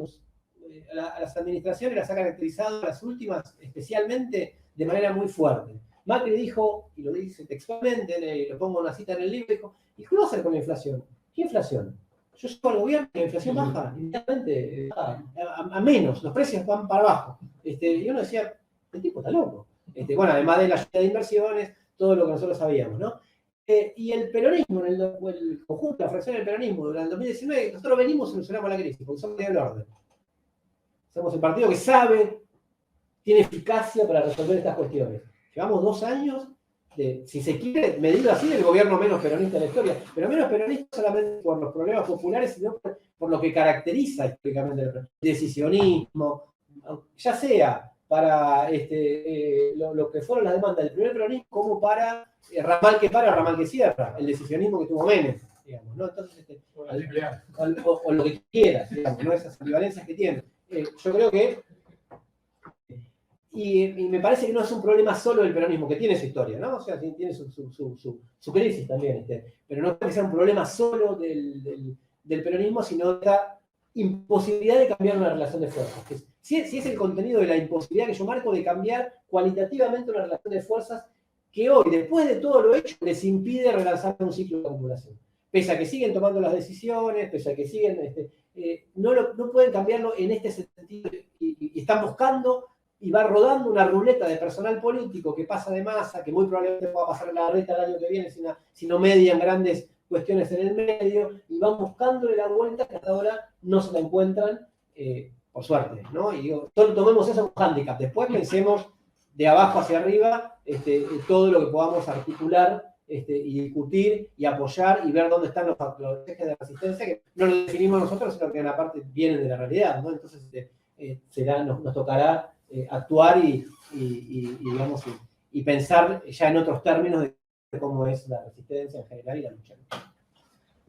Speaker 4: las administraciones, las ha caracterizado a las últimas especialmente de manera muy fuerte. Macri dijo, y lo dice textualmente, lo pongo en una cita en el libro, dijo, ¿y qué va a hacer con la inflación? ¿Qué inflación? Yo llego al gobierno y la inflación baja, inmediatamente, a menos, los precios van para abajo. Y uno decía, el tipo está loco. Bueno, además de la ayuda de inversiones, todo lo que nosotros sabíamos, ¿no? Y el peronismo, el conjunto, la fracción del peronismo, durante el 2019, nosotros venimos y solucionamos la crisis, porque somos del orden. Somos el partido que sabe, tiene eficacia para resolver estas cuestiones. Llevamos 2 años de, si se quiere, medido así, del gobierno menos peronista de la historia, pero menos peronista solamente por los problemas populares, sino por lo que caracteriza históricamente el decisionismo, ya sea para lo que fueron las demandas del primer peronismo, como para ramal que para, ramal que cierra, el decisionismo que tuvo Menem, digamos, ¿no? Entonces, o lo que quieras, digamos, ¿no? Esas ambivalencias que tiene. Yo creo que, y me parece que no es un problema solo del peronismo, que tiene su historia, ¿no? O sea, tiene su crisis también, pero no puede ser un problema solo del peronismo, sino de la imposibilidad de cambiar una relación de fuerzas. Si es el contenido de la imposibilidad que yo marco de cambiar cualitativamente una relación de fuerzas que hoy, después de todo lo hecho, les impide relanzar un ciclo de acumulación. Pese a que siguen tomando las decisiones, pese a que siguen, no pueden cambiarlo en este sentido, y están buscando, y va rodando una ruleta de personal político que pasa de masa, que muy probablemente pueda pasar la reta el año que viene si no median grandes cuestiones en el medio, y van buscándole la vuelta que hasta ahora no se la encuentran, por suerte, ¿no? Y digo, solo tomemos eso como hándicap, después pensemos de abajo hacia arriba todo lo que podamos articular y discutir y apoyar y ver dónde están los ejes de resistencia, que no los definimos nosotros, sino que en la parte vienen de la realidad, ¿no? Entonces nos tocará actuar digamos, y pensar ya en otros términos de cómo es la resistencia en general y la lucha.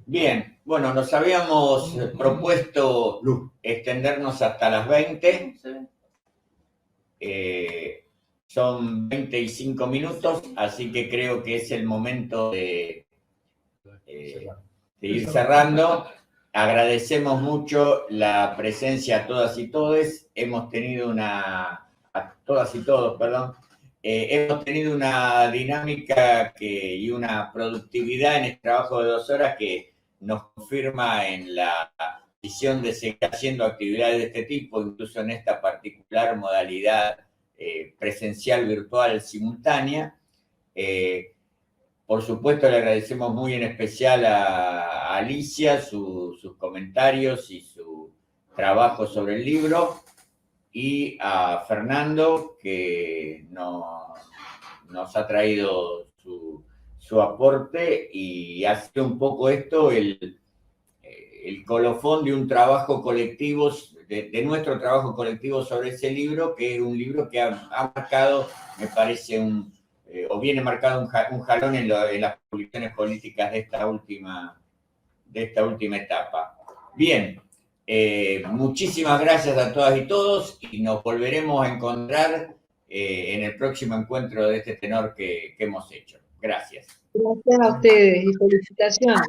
Speaker 1: Bien, bueno, nos habíamos propuesto extendernos hasta las 20. Son 25 minutos, así que creo que es el momento de ir cerrando. Agradecemos mucho la presencia a todas y todes. Hemos tenido a todas y todos, perdón. Hemos tenido una dinámica y una productividad en el trabajo de 2 horas que nos confirma en la decisión de seguir haciendo actividades de este tipo, incluso en esta particular modalidad presencial, virtual, simultánea. Por supuesto, le agradecemos muy en especial a Alicia sus comentarios y su trabajo sobre el libro, y a Fernando, que nos ha traído su aporte, y ha sido un poco esto el colofón de un trabajo colectivo, de nuestro trabajo colectivo sobre ese libro, que es un libro que ha marcado, me parece, o viene marcado un jalón en las publicaciones políticas de esta última etapa. Bien, muchísimas gracias a todas y todos, y nos volveremos a encontrar en el próximo encuentro de este tenor que hemos hecho. Gracias.
Speaker 2: Gracias a ustedes y felicitaciones.